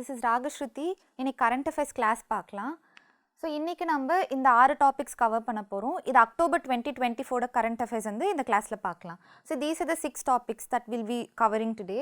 this is Ragashruti. இன்னைக்கு current affairs class பார்க்கலாம். So இன்றைக்கி நம்ம இந்த 6 டாபிக்ஸ் கவர் பண்ண போகிறோம். இது அக்டோபர் 2024 கரண்ட் அஃபேர்ஸ் வந்து இந்த கிளாஸில் பார்க்கலாம். So these are the 6 topics that will be covering today.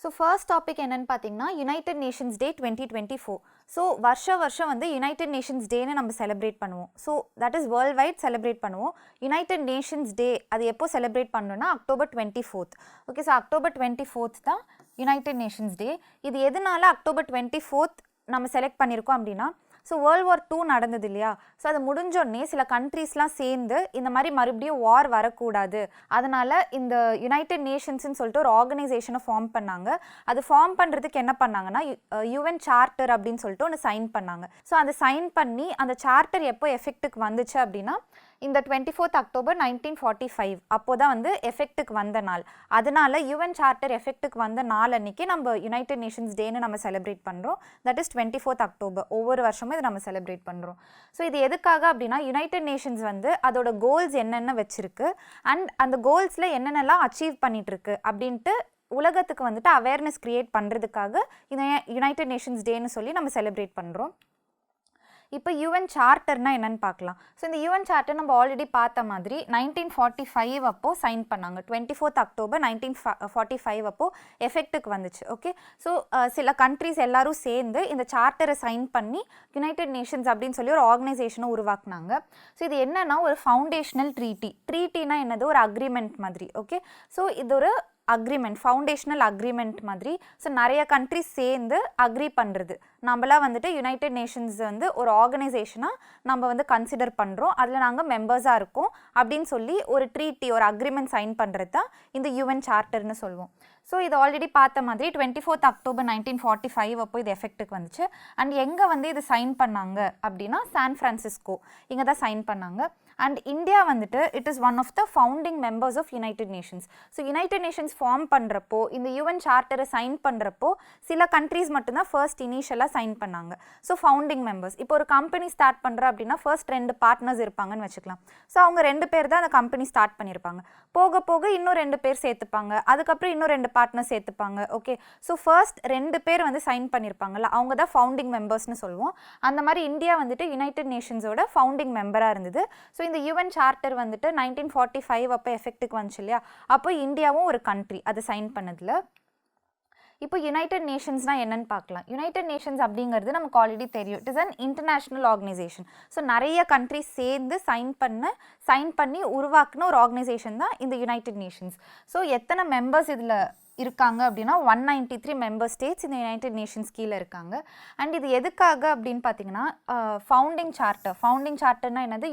So first topic என்னென்னு பார்த்தீங்கன்னா யுனைடெட் நேஷன்ஸ் டே 2024. ஸோ வருஷம் வந்து யுனைடெட் நேஷன்ஸ் டேன்னு நம்ம செலிப்ரேட் பண்ணுவோம். So that is world wide celebrate பண்ணுவோம். யுனைடெட் நேஷன்ஸ் டே அது எப்போ செலிப்ரேட் பண்ணணும்னா அக்டோபர் 24. ஓகே, ஸோ அக்டோபர் 24 தான் யுனைடெட் நேஷன்ஸ் டே. இது எதனால அக்டோபர் 24 நம்ம செலக்ட் பண்ணியிருக்கோம் அப்படின்னா, ஸோ வேர்ல்ட் வார் 2 நடந்தது இல்லையா? ஸோ அது முடிஞ்சோடனே சில கண்ட்ரீஸ்லாம் சேர்ந்து இந்த மாதிரி மறுபடியும் வார் வரக்கூடாது, அதனால் இந்த யுனைடெட் நேஷன்ஸ்ன்னு சொல்லிட்டு ஒரு ஆர்கனைசேஷனை ஃபார்ம் பண்ணாங்க. அது ஃபார்ம் பண்ணுறதுக்கு என்ன பண்ணாங்கன்னா யூஎன் சார்ட்டர் அப்படின்னு சொல்லிட்டு ஒன்று சைன் பண்ணாங்க. ஸோ அதை சைன் பண்ணி அந்த சார்ட்டர் எப்போ எஃபெக்ட்டுக்கு வந்துச்சு அப்படின்னா இந்த 24 அக்டோபர் 1945 அப்போ தான் வந்து எஃபெக்ட்டுக்கு வந்த நாள். அதனால யூஎன் சார்ட்டர் எஃபெக்ட்டுக்கு வந்த நாள் அன்றைக்கி நம்ம யுனைடெட் நேஷன்ஸ் டேன்னு நம்ம செலிப்ரேட் பண்ணுறோம். That is 24 October. ஒவ்வொரு வருஷமும் இதை நம்ம செலிப்ரேட் பண்ணுறோம். ஸோ இது எதுக்காக அப்படின்னா யுனைடெட் நேஷன்ஸ் வந்து அதோட கோல்ஸ் என்னென்ன வச்சுருக்கு அண்ட் அந்த கோல்ஸில் என்னென்னலாம் அச்சீவ் பண்ணிகிட்ருக்கு அப்படின்ட்டு உலகத்துக்கு வந்துட்டு அவேர்னஸ் க்ரியேட் பண்ணுறதுக்காக இந்த யுனைடெட் நேஷன்ஸ் டேன்னு சொல்லி நம்ம செலிப்ரேட் பண்ணுறோம். இப்போ யூஎன் சார்ட்டர்னா என்னென்னு பார்க்கலாம். ஸோ இந்த யூஎன் சார்ட்டர் நம்ம ஆல்ரெடி பார்த்த மாதிரி 1945 அப்போது சைன் பண்ணாங்க. 24 அக்டோபர் 1945 அப்போது எஃபெக்ட்டுக்கு வந்துச்சு. ஓகே, ஸோ சில கண்ட்ரிஸ் எல்லாரும் சேர்ந்து இந்த சார்ட்டரை சைன் பண்ணி யுனைடெட் நேஷன்ஸ் அப்படின்னு சொல்லி ஒரு ஆர்கனைசேஷனை உருவாக்குனாங்க. ஸோ இது என்னன்னா ஒரு ஃபவுண்டேஷனல் ட்ரீட்டினா என்னது, ஒரு அக்ரிமெண்ட் மாதிரி. ஓகே, ஸோ இது ஒரு அக்ரிமெண்ட், ஃபவுண்டேஷனல் அக்ரிமெண்ட் மாதிரி. ஸோ நிறைய கண்ட்ரிஸ் சேர்ந்து அக்ரி பண்ணுறது. நம்மளாம் வந்துட்டு யுனைடெட் நேஷன்ஸ் வந்து ஒரு ஆர்கனைசேஷனாக நம்ம வந்து கன்சிடர் பண்ணுறோம், அதில் நாங்கள் மெம்பர்ஸாக இருக்கோம் அப்படின்னு சொல்லி ஒரு ட்ரீட்டி, ஒரு அக்ரிமெண்ட் சைன் பண்ணுறது தான் இந்த யூஎன் சார்ட்டர்னு சொல்லுவோம். ஸோ இது ஆல்ரெடி பார்த்த மாதிரி 24 அக்டோபர் 1945 அப்போ இது எஃபெக்ட்டுக்கு வந்துச்சு. அண்ட் எங்கே வந்து இது சைன் பண்ணாங்க அப்படின்னா சான் ஃப்ரான்சிஸ்கோ, இங்கே தான் சைன் பண்ணாங்க. அண்ட் இந்தியா வந்துட்டு it is one of the founding members of United Nations. So United Nations form பண்ணுறப்போ இந்த யூஎன் சார்ட்டரை சைன் பண்ணுறப்போ சில கண்ட்ரீஸ் மட்டும்தான் ஃபர்ஸ்ட் இனிஷியலாக சைன் பண்ணாங்க. So founding members. இப்போ ஒரு கம்பெனி ஸ்டார்ட் பண்ணுறோம் அப்படின்னா ஃபர்ஸ்ட் 2 பார்ட்னர்ஸ் இருப்பாங்கன்னு வச்சுக்கலாம். ஸோ அவங்க 2 பேர் தான் அந்த கம்பெனி ஸ்டார்ட் பண்ணியிருப்பாங்க. போக போக இன்னும் 2 பேர் சேர்த்துப்பாங்க, அதுக்கப்புறம் இன்னும் 2 பார்ட்னர் சேர்த்துப்பாங்க. ஓகே, ஸோ ஃபர்ஸ்ட் 2 பேர் வந்து சைன் பண்ணியிருப்பாங்கல்ல, அவங்க தான் ஃபவுண்டிங் மெம்பர்ஸ்னு சொல்லுவோம். அந்த மாதிரி இந்தியா வந்துட்டு யுனைடெட் நேஷன்ஸோட ஃபவுண்டிங் மெம்பராக இருந்தது. ஸோ இந்த யூஎன் சார்ட்டர் வந்துட்டு 1945 அப்போ எஃபெக்ட்டுக்கு வந்துச்சு இல்லையா, அப்போ இந்தியாவும் ஒரு கண்ட்ரி அதை சைன் பண்ணதில். இப்போ யுனைடெட் நேஷன்ஸ்னால் என்னென்னு பார்க்கலாம். யுனைடெட் நேஷன்ஸ் அப்படிங்கிறது நமக்கு ஆல்ரெடி தெரியும், it is an international organisation. So நிறைய கண்ட்ரிஸ் சேர்ந்து சைன் பண்ணி உருவாக்குன ஒரு ஆர்கனைசேஷன் தான் இந்த யுனைடெட் நேஷன்ஸ். ஸோ எத்தனை மெம்பர்ஸ் இதில் இருக்காங்க அப்படின்னா 193 மெம்பர் ஸ்டேட்ஸ் இந்த யுனைடெட் நேஷன்ஸ் கீழே இருக்காங்க. அண்ட் இது எதுக்காக அப்படின்னு பார்த்தீங்கன்னா ஃபவுண்டிங் சார்ட்டர்னா என்னது,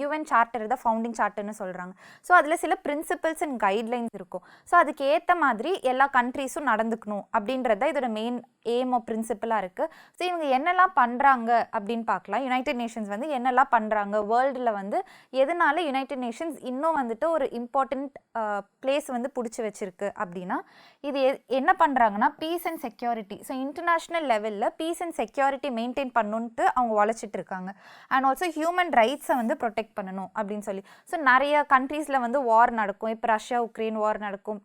யூஎன் சார்ட்டர் தான் ஃபவுண்டிங் சார்ட்டர்னு சொல்கிறாங்க. ஸோ அதில் சில பிரின்சிபல்ஸ் அண்ட் கைட்லைன்ஸ் இருக்கும். ஸோ அதுக்கு ஏற்ற மாதிரி எல்லா கண்ட்ரீஸும் நடந்துக்கணும் அப்படின்றது தான் இதோட மெயின் எய்ம் ஆஃப் பிரின்சிபலாக இருக்குது. ஸோ இவங்க என்னெல்லாம் பண்ணுறாங்க அப்படின்னு பார்க்கலாம். யுனைடெட் நேஷன்ஸ் வந்து என்னெல்லாம் பண்ணுறாங்க வேர்ல்டில் வந்து, எதனால யுனைடெட் நேஷன்ஸ் இன்னும் வந்துட்டு ஒரு இம்பார்ட்டண்ட் பிளேஸ் வந்து பிடிச்சி வச்சுருக்கு அப்படின்னா, இது என்ன பண்ணுறாங்கன்னா peace and security. So international லெவலில் பீஸ் அண்ட் செக்யூரிட்டி மெயின்டைன் பண்ணணுன்ட்டு அவங்க உழைச்சிட்டு இருக்காங்க. அண்ட் ஆல்சோ ஹியூமன் ரைட்ஸை வந்து ப்ரொடெக்ட் பண்ணணும் அப்படின்னு சொல்லி. ஸோ நிறைய கண்ட்ரீஸில் வந்து வார் நடக்கும். இப்போ ரஷ்யா உக்ரைன் வார் நடக்கும்,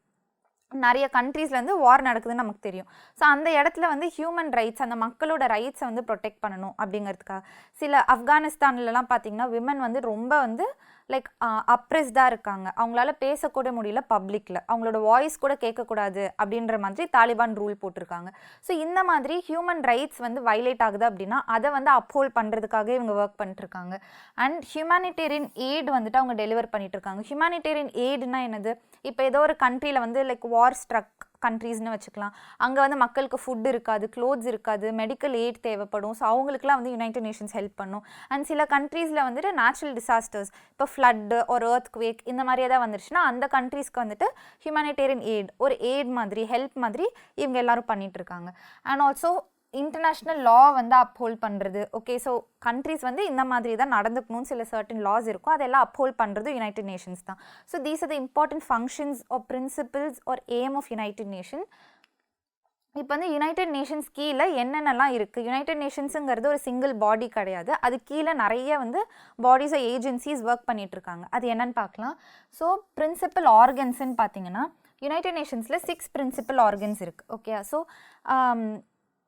நிறைய கண்ட்ரீஸில் வந்து வார் நடக்குதுன்னு நமக்கு தெரியும். ஸோ அந்த இடத்துல வந்து ஹியூமன் ரைட்ஸ், அந்த மக்களோட ரைட்ஸை வந்து ப்ரொடெக்ட் பண்ணணும் அப்படிங்கிறதுக்காக. சில ஆப்கானிஸ்தான்லலாம் பார்த்திங்கன்னா விமன் வந்து ரொம்ப வந்து லைக் அப்ரெஸ்டாக இருக்காங்க, அவங்களால பேசக்கூட முடியல பப்ளிக்கில், அவங்களோட வாய்ஸ் கூட கேட்கக்கூடாது அப்படின்ற மாதிரி தாலிபான் ரூல் போட்டிருக்காங்க. ஸோ இந்த மாதிரி ஹியூமன் ரைட்ஸ் வந்து வைலேட் ஆகுது அப்படின்னா அதை வந்து அப்ஹோல்ட் பண்ணுறதுக்காக இவங்க ஒர்க் பண்ணிட்டுருக்காங்க. அண்ட் ஹியூமானிட்டேரியன் எய்ட் வந்துட்டு அவங்க டெலிவர் பண்ணிட்டுருக்காங்க. ஹியூமானிட்டேரியன் எய்டுனா என்னது, இப்போ ஏதோ ஒரு கண்ட்ரியில் வந்து லைக் வார் ஸ்ட்ரக் கண்ட்ரீஸ்னு வச்சுக்கலாம், அங்கே வந்து மக்களுக்கு ஃபுட் இருக்காது, க்ளோத்ஸ் இருக்காது, மெடிக்கல் எய்ட் தேவைப்படும். ஸோ அவங்களுக்குலாம் வந்து யுனைடெட் நேஷன்ஸ் ஹெல்ப் பண்ணும். அண்ட் சில கண்ட்ரீஸில் வந்துட்டு நேச்சுரல் டிசாஸ்டர்ஸ், இப்போ ஃப்ளட்டு ஒரு எர்த்குவேக் இந்த மாதிரியே தான் வந்துருச்சுன்னா அந்த கண்ட்ரீஸ்க்கு வந்துட்டு ஹியூமானிட்டேரியன் எய்ட், ஒரு எய்ட் மாதிரி, ஹெல்ப் மாதிரி இவங்க எல்லாரும் பண்ணிகிட்ருக்காங்க. அண்ட் ஆல்சோ இன்டர்நேஷ்னல் லா வந்து அப்ஹோல்ட் பண்ணுறது. ஓகே, ஸோ கண்ட்ரீஸ் வந்து இந்த மாதிரி தான் நடந்துக்கணும்னு சில சர்டன் லாஸ் இருக்கும், அதெல்லாம் அப்ஹோல்ட் பண்ணுறது யுனைடெட் நேஷன்ஸ் தான். So these are the important functions or principles or aim of United Nation. இப்போ வந்து யுனைடெட் நேஷன்ஸ் கீழே என்னென்னலாம் இருக்குது. யுனைடெட் நேஷன்ஸுங்கிறது ஒரு சிங்கிள் பாடி கிடையாது, அது கீழே நிறைய வந்து பாடிஸ் ஆர் ஏஜென்சிஸ் ஒர்க் பண்ணிகிட்ருக்காங்க. அது என்னென்னு பார்க்கலாம். ஸோ பிரின்சிபல் ஆர்கன்ஸ்ன்னு பார்த்தீங்கன்னா யுனைடெட் நேஷன்ஸில் 6 பிரின்சிபல் ஆர்கன்ஸ் இருக்குது. ஓகே, ஸோ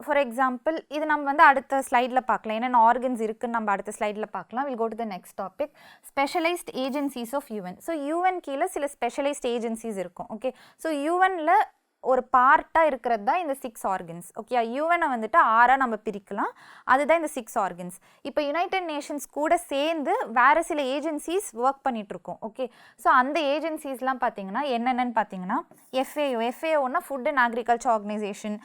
ஃபார் எக்ஸாம்பிள் இது நம்ம வந்து அடுத்த ஸ்லைடில் பார்க்கலாம், என்னென்ன ஆர்கன்ஸ் இருக்குன்னு நம்ம அடுத்த ஸ்லைடில் பார்க்கலாம். Will go to the next topic, specialised agencies of UN. So UN கீழே சில ஸ்பெஷலைஸ்ட் ஏஜென்சிஸ் இருக்கும். ஓகே, ஸோ யூஎனில் ஒரு பார்ட்டாக இருக்கிறது தான் இந்த 6 ஆர்கன்ஸ். ஓகே, யூஎனை வந்துட்டு 6ஆக நம்ம பிரிக்கலாம், அதுதான் இந்த 6 ஆர்கன்ஸ். இப்போ யுனைடெட் நேஷன்ஸ் கூட சேர்ந்து வேறு சில ஏஜென்சிஸ் ஒர்க் பண்ணிகிட்ருக்கோம். ஓகே, ஸோ அந்த ஏஜென்சிஸ்லாம் பார்த்தீங்கன்னா என்னென்னு பார்த்தீங்கன்னா எஃப்ஏஓனா ஃபுட் அண்ட் அக்ரிகல்ச்சர் ஆர்கனைசேஷன்,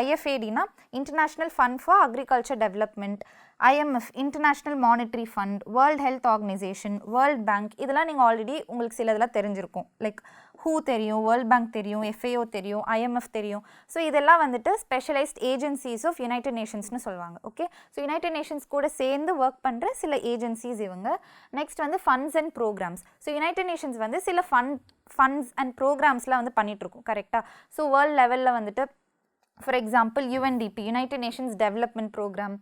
ஐஎஃப்ஏடினா international fund for agriculture development, IMF international monetary fund, world health organisation, world bank, இதெல்லாம் நீங்கள் ஆல்ரெடி உங்களுக்கு சில இதெல்லாம் தெரிஞ்சிருக்கும். லைக் ஹூ தெரியும், வேர்ல்ட் பேங்க் தெரியும், FAO தெரியும், IMF தெரியும். ஸோ இதெல்லாம் வந்துட்டு ஸ்பெஷலைஸ்ட் ஏஜென்சிஸ் ஆஃப் யுனைடெட் நேஷன்ஸ்னு சொல்லுவாங்க. ஓகே, ஸோ யுனைடெட் நேஷன்ஸ் கூட சேர்ந்து ஒர்க் பண்ணுற சில ஏஜென்சிஸ் இவங்க. நெக்ஸ்ட் வந்து funds and programmes. So United Nations வந்து சில ஃபண்ட்ஸ் அண்ட் ப்ரோக்ராம்ஸ்லாம் வந்து பண்ணிகிட்ருக்கோம். கரெக்டாக? ஸோ வேர்ல்ட் லெவலில் வந்துட்டு for example UNDP united nations development programme,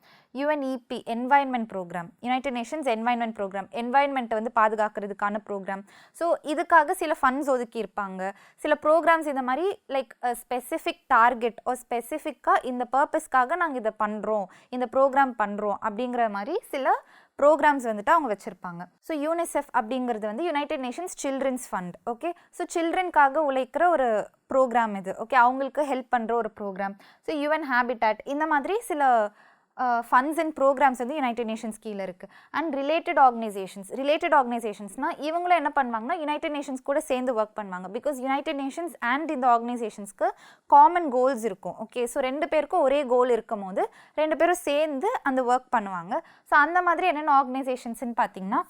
UNEP environment programme, united nations environment programme, என்வாயன்மெண்ட்டை வந்து பாதுகாக்கிறதுக்கான ப்ரோக்ராம். ஸோ இதுக்காக சில ஃபண்ட்ஸ் ஒதுக்கி இருப்பாங்க. சில ப்ரோக்ராம்ஸ் இந்த மாதிரி லைக் ஸ்பெசிஃபிக் டார்கெட் ஒரு ஸ்பெசிஃபிக்காக இந்த பர்பஸ்க்காக நாங்கள் இதை பண்ணுறோம், இந்த ப்ரோக்ராம் பண்ணுறோம் அப்படிங்கிற மாதிரி சில ப்ரோக்ராம்ஸ் வந்துட்டு அவங்க வச்சுருப்பாங்க. ஸோ யூனிசெஃப் அப்படிங்கிறது வந்து united nations children's fund. Okay, so சில்ட்ரனுக்காக உழைக்கிற ஒரு ப்ரோக்ராம் இது. ஓகே, அவங்களுக்கு ஹெல்ப் பண்ணுற ஒரு ப்ரோக்ராம். ஸோ UN ஹேபிட்டாட், இந்த மாதிரி சில ஃபண்ட்ஸ் அண்ட் ப்ரோக்ராம்ஸ் வந்து யுனைடெட் நேஷன்ஸ் கீழே இருக்குது. அண்ட் ரிலேட்டட் ஆர்கனைசேஷன்ஸ்னால் இவங்களும் என்ன பண்ணுவாங்கன்னா யுனைடெட் நேஷன்ஸ் கூட சேர்ந்து ஒர்க் பண்ணுவாங்க. பிகாஸ் யுனைடெட் நேஷன்ஸ் அண்ட் இந்த ஆர்கனைசேஷன்ஸ்க்கு காமன் கோல்ஸ் இருக்கும். ஓகே, ஸோ 2 பேருக்கும் ஒரே கோல் இருக்கும் போது 2 பேரும் சேர்ந்து அந்த ஒர்க் பண்ணுவாங்க. ஸோ அந்த மாதிரி என்னென்ன ஆர்கனைசேஷன்ஸ்ன்னு பார்த்தீங்கன்னா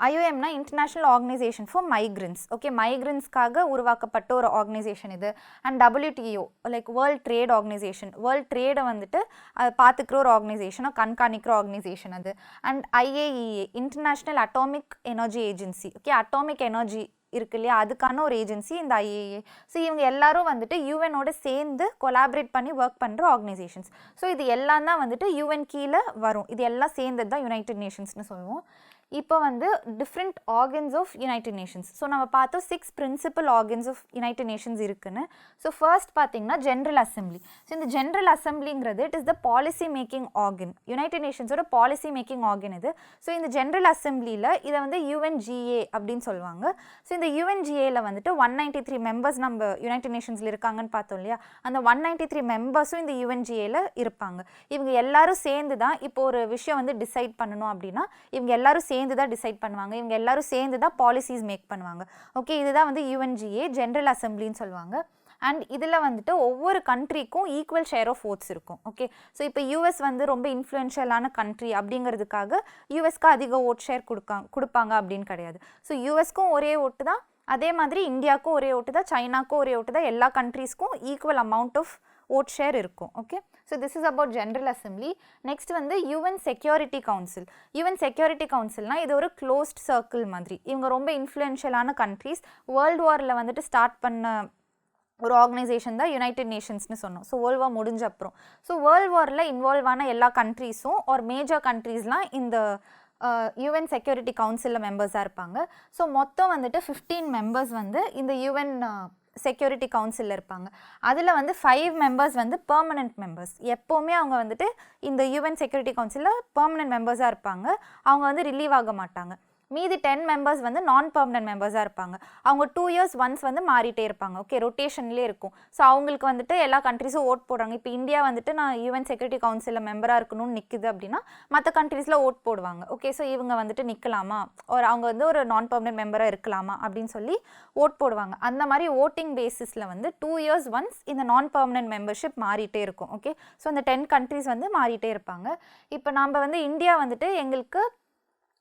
ஐஓஎம்னா international organisation for migrants. Okay, மைக்ரன்ஸ்க்காக உருவாக்கப்பட்ட ஒரு ஆர்கனைசேஷன் இது. And WTO like world trade organisation, world ட்ரேடை வந்துட்டு அதை பார்த்துக்கிற ஒரு ஆர்கனைசேஷனோ கண்காணிக்கிற ஆர்கனைசேஷன் அது. And IAEA international atomic energy agency. Okay, atomic energy இருக்கு இல்லையா, அதுக்கான ஒரு ஏஜென்சி இந்த IAEA. ஸோ இவங்க எல்லாரும் வந்துட்டு யூஎனோட சேர்ந்து கொலாபரேட் பண்ணி ஒர்க் பண்ணுற ஆர்கனைசேஷன்ஸ். ஸோ இது எல்லாம் தான் வந்துட்டு யூஎன் கீழே வரும். இது எல்லாம் சேர்ந்தது தான் யுனைடெட் நேஷன்ஸ்னு சொல்லுவோம். இப்போ வந்து different organs of United Nations. So நம்ம பார்த்தோம் 6 principal organs of United nations இருக்குன்னு. ஸோ ஃபர்ஸ்ட் பார்த்தீங்கன்னா ஜென்ரல் அசம்பிளி. ஸோ இந்த ஜென்ரல் அசம்பிளிங்கிறது it is the policy making organ, யுனைடெட் நேஷன்ஸோட பாலிசி மேக்கிங் ஆர்கன் இது. ஸோ இந்த ஜென்ரல் அசம்பிளியில் இதை வந்து UNGA அப்படின்னு சொல்லுவாங்க. ஸோ இந்த UNGAவில் வந்துட்டு 193 மெம்பர்ஸ் நம்ம யுனைடெட் நேஷன்ஸில் இருக்காங்கன்னு பார்த்தோம் இல்லையா, அந்த 193 மெம்பர்ஸும் இந்த UNGAவில் இருப்பாங்க. இவங்க எல்லாரும் சேர்ந்து தான் இப்போ ஒரு விஷயம் வந்து டிசைட் பண்ணணும் அப்படின்னா இவங்க எல்லாரும் சேர்ந்து தான் டிசைட் பண்ணுவாங்க. இவங்க எல்லாரும் சேர்ந்து தான் பாலிசிஸ் மேக் பண்ணுவாங்க. ஓகே, இதுதான் வந்து UNGA ஜென்ரல் அசம்பிளின்னு சொல்லுவாங்க. அண்ட் இதில் வந்துட்டு ஒவ்வொரு கண்ட்ரிக்கும் ஈக்குவல் ஷேர் ஆஃப் ஓட்ஸ் இருக்கும். ஓகே, ஸோ இப்போ US வந்து ரொம்ப இன்ஃப்ளூயன்ஷியலான கண்ட்ரி அப்படிங்கிறதுக்காக USக்கு அதிக ஓட் ஷேர் கொடுப்பாங்க அப்படின்னு கிடையாது. ஸோ USக்கும் ஒரே ஓட்டு தான், அதே மாதிரி இந்தியாவுக்கும் ஒரே ஓட்டு தான், சைனாக்கும் ஒரே ஓட்டு தான், எல்லா கண்ட்ரீஸ்க்கும் equal amount of vote share இருக்கும். Okay, so this is about general assembly. Next வந்து UN security council. UN security கவுன்சில்னால் இது ஒரு க்ளோஸ்ட் சர்க்கிள் மாதிரி. இவங்க ரொம்ப இன்ஃப்ளூயன்ஷியலான கண்ட்ரீஸ். வேர்ல்டு வாரில் வந்துட்டு ஸ்டார்ட் பண்ண ஒரு ஆர்கனைசேஷன் தான் யுனைடெட் நேஷன்ஸ்னு சொன்னோம். ஸோ வேர்ல்டு வார் முடிஞ்ச அப்புறம் ஸோ வேர்ல்டு வாரில் இன்வால்வ் ஆன எல்லா கண்ட்ரீஸும் ஒரு மேஜர் கண்ட்ரீஸ்லாம் இந்த UN செக்யூரிட்டி கவுன்சிலில் மெம்பர்ஸாக இருப்பாங்க. ஸோ மொத்தம் வந்துட்டு 15 மெம்பர்ஸ் வந்து இந்த UN செக்யூரிட்டி கவுன்சிலில் இருப்பாங்க. அதில் வந்து 5 மெம்பர்ஸ் வந்து பெர்மனன்ட் மெம்பர்ஸ். எப்போவுமே அவங்க வந்துட்டு இந்த UN செக்யூரிட்டி கவுன்சிலில் பெர்மனன்ட் மெம்பர்ஸாக இருப்பாங்க. அவங்க வந்து ரிலீவ் ஆக மாட்டாங்க. மீதி 10 மெம்பர்ஸ் வந்து நான் பெர்மனன்ட் மெம்பர்ஸாக இருப்பாங்க. அவங்க 2 இயர்ஸ் ஒன்ஸ் வந்து மாறிட்டே இருப்பாங்க. ஓகே, ரொட்டேஷன்லேயே இருக்கும். ஸோ அவங்களுக்கு வந்துட்டு எல்லா கண்ட்ரீஸும் ஓட் போடுறாங்க. இப்போ இந்தியா வந்துட்டு நான் UN செக்யூரிட்டி கவுன்சிலில் மெம்பராக இருக்கணும்னு நிற்குது அப்படின்னா மற்ற கண்ட்ரீஸில் ஓட் போடுவாங்க. ஓகே, ஸோ இவங்க வந்துட்டு நிற்கலாமா, ஒரு அவங்க வந்து ஒரு நான் பெர்மனன்ட் மெம்பராக இருக்கலாமா அப்படின்னு சொல்லி ஓட் போடுவாங்க. அந்த மாதிரி ஓட்டிங் பேசிஸில் வந்து 2 இயர்ஸ் ஒன்ஸ் இந்த நான் பெர்மனன்ட் மெம்பர்ஷிப் மாறிட்டே இருக்கும். ஓகே, ஸோ இந்த 10 கண்ட்ரீஸ் வந்து மாறிட்டே இருப்பாங்க. இப்போ நம்ம வந்து இந்தியா வந்துட்டு எங்களுக்கு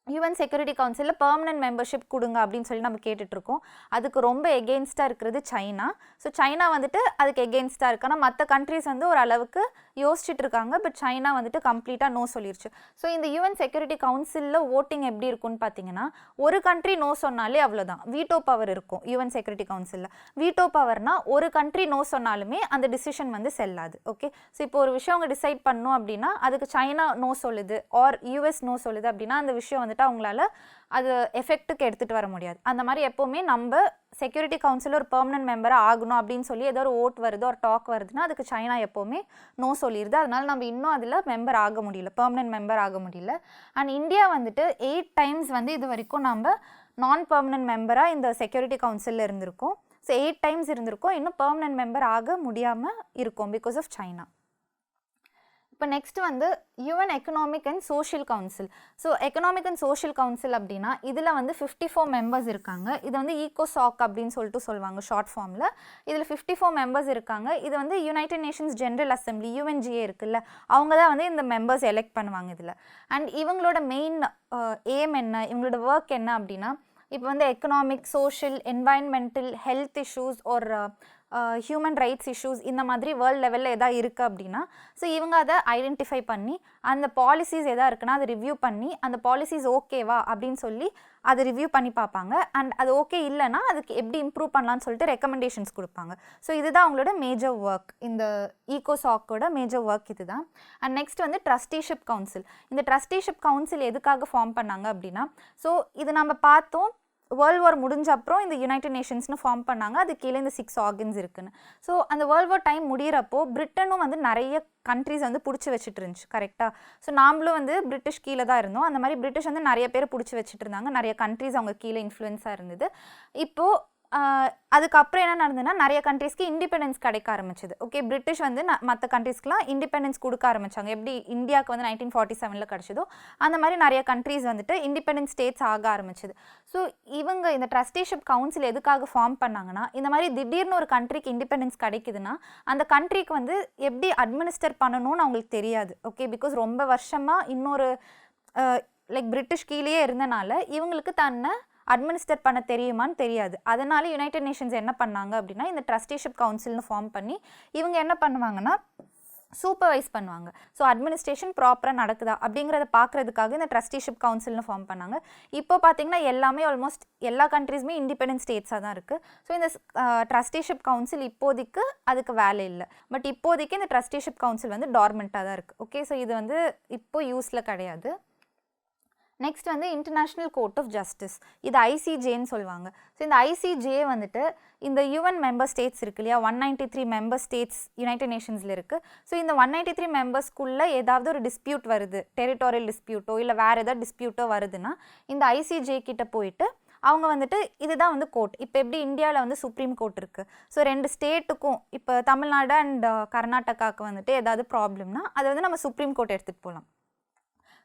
UN செக்யூரிட்டி கவுன்சிலில் பெர்மனன்ட் மெம்பர்ஷிப் கொடுங்க அப்படின்னு சொல்லி நம்ம கேட்டுட்ருக்கோம். அதுக்கு ரொம்ப எகெயின்ஸ்டாக இருக்கிறது சைனா. ஸோ சைனா வந்துட்டு அதுக்கு எகெயின்ஸ்டாக இருக்கு. ஆனால் மற்ற கண்ட்ரீஸ் வந்து ஒரு அளவுக்கு யோசிச்சுட்டு இருக்காங்க. பட் சைனா வந்துட்டு கம்ப்ளீட்டாக நோ சொல்லிருச்சு. ஸோ இந்த UN செக்யூரிட்டி கவுன்சிலில் ஓட்டிங் எப்படி இருக்குன்னு பார்த்தீங்கன்னா ஒரு கண்ட்ரி நோ சொன்னாலே அவ்வளோதான், வீட்டோ பவர் இருக்கும். UN செக்யூரிட்டி கவுன்சிலில் வீட்டோ பவர்னால் ஒரு கண்ட்ரி நோ சொன்னாலுமே அந்த டிசிஷன் வந்து செல்லாது. ஓகே, ஸோ இப்போ ஒரு விஷயம் அவங்க டிசைட் பண்ணணும் அப்படின்னா அதுக்கு சைனா நோ சொல்லுது ஆர் US நோ சொல்லுது அப்படின்னா அந்த விஷயம் வந்து வந்துட்டு அவங்களால அது எஃபெக்ட்டுக்கு எடுத்துகிட்டு வர முடியாது. அந்த மாதிரி எப்போவுமே நம்ம செக்யூரிட்டி கவுன்சில் ஒரு பெர்மனன்ட் மெம்பராக ஆகணும் அப்படின்னு சொல்லி ஏதோ ஒரு ஓட் வருது ஒரு டாக் வருதுன்னா அதுக்கு சைனா எப்போவுமே நோ சொல்லிடுது. அதனால நம்ம இன்னும் அதில் மெம்பர் ஆக முடியல, பெர்மனன்ட் மெம்பர் ஆக முடியல. அண்ட் இந்தியா வந்துட்டு 8 times வந்து இது வரைக்கும் நம்ம நான் பெர்மனன்ட் மெம்பராக இந்த செக்யூரிட்டி கவுன்சிலில் இருந்திருக்கோம். ஸோ 8 times இருந்திருக்கோம், இன்னும் பெர்மனன்ட் மெம்பர் ஆக முடியாமல் இருக்கும் பிகாஸ் ஆஃப் சைனா. இப்போ நெக்ஸ்ட் வந்து UN economic and social council. So economic and social council அப்படின்னா இதில் வந்து 54 மெம்பர்ஸ் இருக்காங்க. இது வந்து ஈகோசாக் அப்படின்னு சொல்லிட்டு சொல்லுவாங்க ஷார்ட் ஃபார்மில். இதில் 54 மெம்பர்ஸ் இருக்காங்க. இது வந்து united Nations general assembly UNGA இருக்குல்ல, அவங்க தான் வந்து இந்த மெம்பர்ஸ் எலெக்ட் பண்ணுவாங்க இதில். அண்ட் இவங்களோட மெயின் எய்ம் என்ன, இவங்களோட ஒர்க் என்ன அப்படின்னா இப்போ வந்து economic, social, environmental, health issues ஒரு ஹியூமன் ரைட்ஸ் இஷ்யூஸ் இந்த மாதிரி வேர்ல்டு லெவலில் எதாவது இருக்குது அப்படின்னா ஸோ இவங்க அதை ஐடென்டிஃபை பண்ணி அந்த பாலிசிஸ் எதாக இருக்குன்னா அதை ரிவ்யூ பண்ணி அந்த பாலிசிஸ் ஓகேவா அப்படின்னு சொல்லி அதை ரிவ்யூ பண்ணி பார்ப்பாங்க. அண்ட் அது ஓகே இல்லைன்னா அதுக்கு எப்படி இம்ப்ரூவ் பண்ணலான்னு சொல்லிட்டு ரெக்கமெண்டேஷன்ஸ் கொடுப்பாங்க. ஸோ இதுதான் அவங்களோட மேஜர் ஒர்க், இந்த ஈகோசாக்கோட மேஜர் ஒர்க் இது தான். அண்ட் நெக்ஸ்ட் வந்து ட்ரஸ்டிஷிப் கவுன்சில். இந்த ட்ரஸ்டிஷிப் கவுன்சில் எதுக்காக ஃபார்ம் பண்ணாங்க அப்படின்னா ஸோ இது நம்ம பார்த்தோம் வேர்ல்டு வார் முடிஞ்ச அப்புறம் இந்த யுனைடெட் நேஷன்ஸ்னு ஃபார்ம் பண்ணாங்க. அது கீழே இந்த 6 ஆர்கன்ஸ் இருக்குன்னு. ஸோ அந்த வேர்ல்டு வார் டைம் முடிகிறப்போ பிரிட்டனும் வந்து நிறைய கண்ட்ரிஸ் வந்து பிடிச்சி வச்சுட்டு இருந்துச்சு கரெக்டாக. ஸோ நாமளும் வந்து பிரிட்டிஷ் கீழே தான் இருந்தோம். அந்த மாதிரி பிரிட்டிஷ் வந்து நிறைய பேர் பிடிச்சி வச்சுட்டு இருந்தாங்க, நிறைய கண்ட்ரிஸ் அவங்க கீழே இன்ஃப்ளூயன்ஸாக இருந்தது. இப்போது அதுக்கப்புறம் என்ன நடந்ததுன்னா நிறைய கண்ட்ரீஸ்க்கு இண்டிபெண்டன்ஸ் கிடைக்க ஆரம்பிச்சது. ஓகே, பிரிட்டிஷ் வந்து மற்ற கண்ட்ரீஸ்க்குலாம் இண்டிபெண்டன்ஸ் கொடுக்க ஆரம்பித்தாங்க. எப்படி இந்தியாவுக்கு வந்து 1947 கிடச்சதோ அந்த மாதிரி நிறைய கண்ட்ரீஸ் வந்துட்டு இண்டிபெண்டன்ஸ் ஸ்டேட்ஸ் ஆக ஆரம்பிச்சது. ஸோ இவங்க இந்த ட்ரஸ்டிஷிப் கவுன்சில் எதுக்காக ஃபார்ம் பண்ணாங்கன்னா இந்த மாதிரி திடீர்னு ஒரு கண்ட்ரிக்கு இண்டிபெண்டன்ஸ் கிடைக்குதுன்னா அந்த கண்ட்ரிக்கு வந்து எப்படி அட்மினிஸ்டர் பண்ணணும்னு அவங்களுக்கு தெரியாது. ஓகே, பிகாஸ் ரொம்ப வருஷமாக இன்னொரு லைக் பிரிட்டிஷ் கீழே இருந்தனால இவங்களுக்கு தன்னை அட்மினிஸ்டர் பண்ண தெரியுமான்னு தெரியாது. அதனால யுனைடெட் நேஷன்ஸ் என்ன பண்ணாங்க அப்படின்னா இந்த ட்ரஸ்டிஷிப் கவுன்சில்னு ஃபார்ம் பண்ணி இவங்க என்ன பண்ணுவாங்கன்னா சூப்பர்வைஸ் பண்ணுவாங்க. ஸோ அட்மினிஸ்ட்ரேஷன் ப்ராப்பராக நடக்குதா அப்படிங்கிறத பார்க்குறதுக்காக இந்த ட்ரஸ்டிஷிப் கவுன்சில்னு ஃபார்ம் பண்ணாங்க. இப்போ பார்த்தீங்கன்னா எல்லாமே ஆல்மோஸ்ட் எல்லா கண்ட்ரீஸுமே இண்டிபெண்டன்ட் ஸ்டேட்ஸாக தான் இருக்குது. ஸோ இந்த ட்ரஸ்டிஷிப் கவுன்சில் இப்போதைக்கு அதுக்கு வேலை இல்லை. பட் இப்போதைக்கு இந்த ட்ரஸ்டிஷிப் கவுன்சில் வந்து டார்மெண்ட்டாக தான் இருக்குது. ஓகே, ஸோ இது வந்து இப்போ யூஸில் கிடையாது. நெக்ஸ்ட் வந்து இன்டர்நேஷ்னல் கோர்ட் ஆஃப் ஜஸ்டிஸ், இது ஐசிஜேன்னு சொல்லுவாங்க. ஸோ இந்த ஐசிஜே வந்துட்டு இந்த யுஎன் மெம்பர் ஸ்டேட்ஸ் இருக்கு இல்லையா, 193 மெம்பர் ஸ்டேட்ஸ் யுனைடெட் நேஷன்ஸில் இருக்குது. ஸோ இந்த 193 மெம்பர்ஸ்க்குள்ளே ஏதாவது ஒரு டிஸ்பியூட் வருது, டெரிட்டோரியல் டிஸ்பியூட்டோ இல்லை வேறு ஏதாவது டிஸ்பியூட்டோ வருதுன்னா இந்த ஐசிஜே கிட்ட போயிட்டு அவங்க வந்துட்டு இதுதான் வந்து கோர்ட். இப்போ எப்படி இந்தியாவில் வந்து சுப்ரீம் கோர்ட் இருக்குது. ஸோ 2 ஸ்டேட்டுக்கும் இப்போ தமிழ்நாடு அண்ட் கர்நாடகாவுக்கு வந்துட்டு ஏதாவது ப்ராப்ளம்னா அதை வந்து நம்ம சுப்ரீம் கோர்ட் எடுத்துகிட்டு போகலாம்.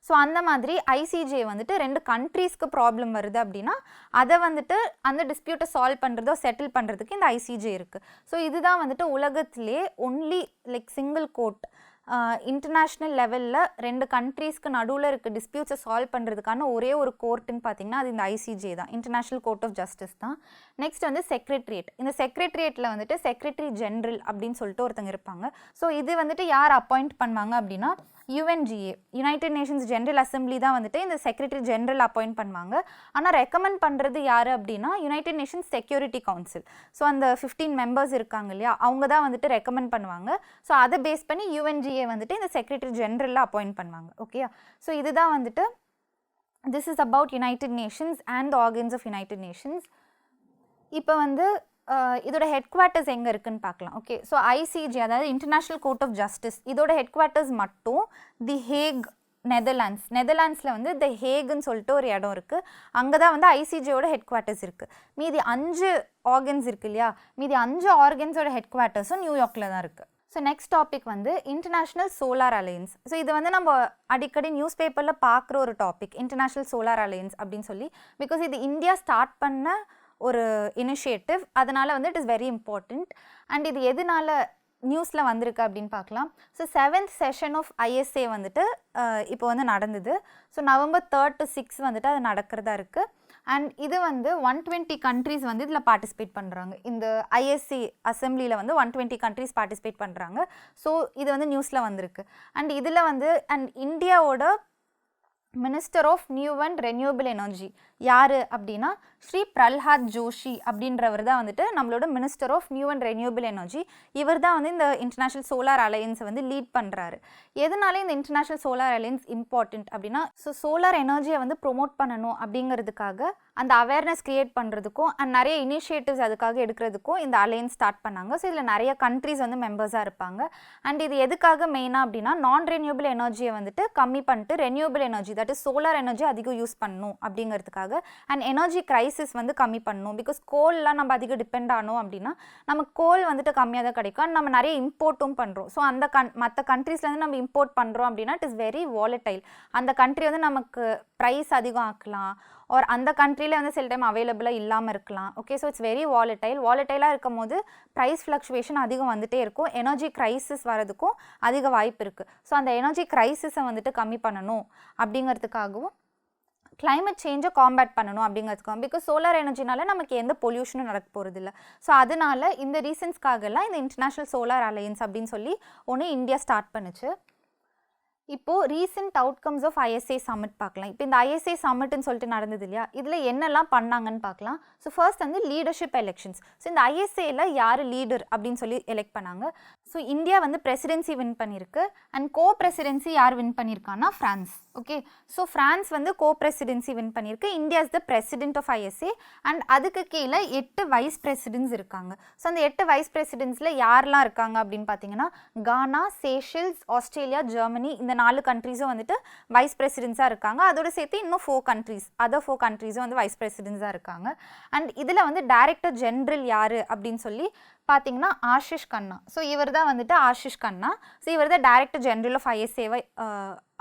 ஸோ அந்த மாதிரி ஐசிஜே வந்துட்டு 2 கண்ட்ரீஸ்க்கு ப்ராப்ளம் வருது அப்படின்னா அதை வந்துட்டு அந்த டிஸ்பியூட்டை சால்வ் பண்ணுறதோ செட்டில் பண்ணுறதுக்கு இந்த ஐசிஜே இருக்குது. ஸோ இதுதான் வந்துட்டு உலகத்திலே only like single court international லெவலில் 2 கண்ட்ரீஸ்க்கு நடுவில் இருக்க டிஸ்பியூட்ஸை சால்வ் பண்ணுறதுக்கான ஒரே ஒரு கோர்ட்டுன்னு பார்த்தீங்கன்னா அது இந்த ஐசிஜே தான், இன்டர்நேஷ்னல் கோர்ட் ஆஃப் ஜஸ்டிஸ் தான். நெக்ஸ்ட் வந்து செக்ரட்டரியேட். இந்த செக்ரட்டரியேட்டில் வந்துட்டு செக்ரட்டரி ஜென்ரல் அப்படின்னு சொல்லிட்டு ஒருத்தங்க இருப்பாங்க. ஸோ இது வந்துட்டு யார் அப்பாயிண்ட் பண்ணுவாங்க அப்படின்னா UNGA, United Nations general assembly தான் வந்துட்டு இந்த செக்ரட்டரி ஜென்ரல் அப்பாயிண்ட் பண்ணுவாங்க. ஆனால் ரெக்கமெண்ட் பண்ணுறது யார் அப்படின்னா United Nations security council. So அந்த 15 மெம்பர்ஸ் இருக்காங்க இல்லையா, அவங்க தான் வந்துட்டு ரெக்கமெண்ட் பண்ணுவாங்க. ஸோ அதை பேஸ் பண்ணி UNGA வந்துட்டு இந்த செக்ரட்டரி ஜென்ரலில் அப்பாயிண்ட் பண்ணுவாங்க. ஓகே, ஸோ இதுதான் வந்துட்டு this is about United Nations and organs of United Nations. இப்போ வந்து இதோட ஹெட் குவார்ட்டர்ஸ் எங்கே இருக்குன்னு பார்க்கலாம். ஓகே, ஸோ ஐசிஜே அதாவது இன்டர்நேஷ்னல் கோர்ட் ஆஃப் ஜஸ்டிஸ் இதோட ஹெட் குவார்ட்டர்ஸ் மட்டும் தி ஹேக், நெதர்லாண்ட்ஸில் வந்து தி ஹேகுன்னு சொல்லிட்டு ஒரு இடம் இருக்குது. அங்கே தான் வந்து ஐசிஜேயோட ஹெட் குவார்ட்டர்ஸ் இருக்குது. மீதி 5 ஆர்கன்ஸ் இருக்குது இல்லையா, மீதி 5 ஆர்கன்ஸோட ஹெட் குவார்ட்டர்ஸும் நியூயார்க்கில் தான் இருக்குது. ஸோ நெக்ஸ்ட் டாபிக் வந்து இன்டர்நேஷ்னல் சோலார் அலையன்ஸ். ஸோ இது வந்து நம்ம அடிக்கடி நியூஸ் பேப்பரில் பார்க்குற ஒரு டாபிக், இன்டர்நேஷ்னல் சோலார் அலையன்ஸ் அப்படின்னு சொல்லி. பிகாஸ் இது இந்தியா ஸ்டார்ட் பண்ண ஒரு இனிஷியேட்டிவ், அதனால் வந்து it is very important. And இது எதனால நியூஸில் வந்திருக்கு அப்படின்னு பார்க்கலாம். So 7th session of ISA வந்துட்டு இப்போ வந்து நடந்தது. ஸோ November 3rd to 6 வந்துட்டு அது நடக்கிறதா இருக்குது. அண்ட் இது வந்து 120 கண்ட்ரீஸ் வந்து இதில் பார்ட்டிசிபேட் பண்ணுறாங்க. இந்த ISA அசம்பிளியில் வந்து 120 கண்ட்ரீஸ் பார்ட்டிசிபேட் பண்ணுறாங்க. ஸோ இது வந்து நியூஸில் வந்திருக்கு. அண்ட் இதில் வந்து இந்தியாவோட minister of new and renewable energy யார் அப்படின்னா ஸ்ரீ பிரல்ஹாத் ஜோஷி அப்படின்றவர் தான் வந்துட்டு நம்மளோட minister of new and renewable energy. இவர் தான் வந்து இந்த இன்டர்நேஷ்னல் சோலார் அலையன்ஸை வந்து லீட் பண்ணுறாரு. எதனால இந்த இன்டர்நேஷ்னல் சோலார் அலையன்ஸ் இம்பார்ட்டண்ட் அப்படின்னா சோலார் எனர்ஜியை வந்து ப்ரொமோட் பண்ணணும் அப்படிங்கிறதுக்காக அந்த அவேர்னஸ் க்ரியேட் பண்ணுறதுக்கும் அண்ட் நிறைய இனிஷியேட்டிவ்ஸ் அதுக்காக எடுக்கிறதுக்கும் இந்த அலையன்ஸ் ஸ்டார்ட் பண்ணாங்க. ஸோ இதில் நிறைய கண்ட்ரிஸ் வந்து மெம்பர்ஸாக இருப்பாங்க. அண்ட் இது எதுக்காக மெயினாக அப்படின்னா நான் ரெனியூபிள் எனர்ஜியை வந்துட்டு கம்மி பண்ணிட்டு renewable energy that is solar energy அதிகம் யூஸ் பண்ணணும் அப்படிங்கிறதுக்காக அண்ட் எனர்ஜி கிரைசிஸ் வந்து கம்மி பண்ணணும். பிகாஸ் கோல்லாம் நம்ம அதிகம் டிபெண்ட் ஆனோம் அப்படின்னா நமக்கு கோல் வந்துட்டு கம்மியாக தான் கிடைக்கும். அண்ட் நம்ம நிறைய இம்போர்ட்டும் பண்ணுறோம். ஸோ அந்த மற்ற கண்ட்ரீஸ்லேருந்து நம்ம இம்போர்ட் பண்ணுறோம் அப்படின்னா இட் இஸ் வெரி வாலடைல். அந்த கண்ட்ரி வந்து நமக்கு ப்ரைஸ் அதிகம் ஆக்கலாம் ஒரு அந்த கண்ட்ரியில் வந்து சில டைம் அவைலபிளாக இல்லாமல் இருக்கலாம். ஓகே, ஸோ இட்ஸ் வெரி வாலடைலாக இருக்கும் போது ப்ரைஸ் ஃப்ளக்சுவேஷன் அதிகம் வந்துகிட்டே இருக்கும். எனர்ஜி கிரைசிஸ் வரதுக்கும் அதிக வாய்ப்பு இருக்குது. ஸோ அந்த எனர்ஜி கிரைசிஸை வந்துட்டு கம்மி பண்ணணும் அப்படிங்கிறதுக்காகவும் கிளைமேட் சேஞ்சை காம்பேட் பண்ணணும் அப்படிங்கிறதுக்காக. பிகாஸ் சோலார் எனர்ஜினால நமக்கு எந்த பொல்யூஷனும் நடக்க போகிறது இல்லை. ஸோ அதனால இந்த ரீசன்ஸ்க்காகலாம் இந்த இன்டர்நேஷ்னல் சோலார் அலையன்ஸ் அப்படின்னு சொல்லி ஒன்று இந்தியா ஸ்டார்ட் பண்ணுச்சு. இப்போது recent outcomes of ISA summit பார்க்கலாம். இப்போ இந்த ஐஎஸ்ஏ சம்மிட்னு சொல்லிட்டு நடந்தது இல்லையா, இதில் என்னெல்லாம் பண்ணாங்கன்னு பார்க்கலாம். ஸோ ஃபர்ஸ்ட் வந்து லீடர்ஷிப் எலெக்ஷன்ஸ். ஸோ இந்த ஐஎஸ்ஏல யார் லீடர் அப்படின்னு சொல்லி எலெக்ட் பண்ணாங்க. ஸோ இந்தியா வந்து பிரசிடென்சி வின் பண்ணியிருக்கு அண்ட் கோ பிரசிடென்சி யார் வின் பண்ணியிருக்கான்னா ஃப்ரான்ஸ். ஓகே, ஸோ ஃப்ரான்ஸ் வந்து கோ பிரசிடென்சி வின் பண்ணியிருக்கு. India is the president of ISA and அதுக்கு கீழே 8 வைஸ் பிரசிடென்ட்ஸ் இருக்காங்க. ஸோ அந்த 8 வைஸ் பிரசிடென்ட்ஸில் யாரெல்லாம் இருக்காங்க அப்படின்னு பார்த்தீங்கன்னா கானா, சேஷல்ஸ், ஆஸ்திரேலியா, ஜெர்மனி இந்த 4 கண்ட்ரீஸும் வந்துட்டு வைஸ் பிரசிடென்ட்ஸாக இருக்காங்க. அதோட சேர்த்து இன்னும் 4 கண்ட்ரீஸ் அதர் 4 கண்ட்ரீஸும் வந்து வைஸ் பிரசிடென்ட்ஸாக இருக்காங்க. அண்ட் இதில் வந்து டைரக்டர் ஜெனரல் யார் அப்படின்னு சொல்லி பார்த்தீங்கன்னா ஆஷிஷ் கண்ணா. ஸோ இவர் தான் வந்துட்டு ஆஷிஷ் கண்ணா. ஸோ இவர் தான் டைரக்டர் ஜெனரல் ஆஃப் ஐஎஸ்ஏவை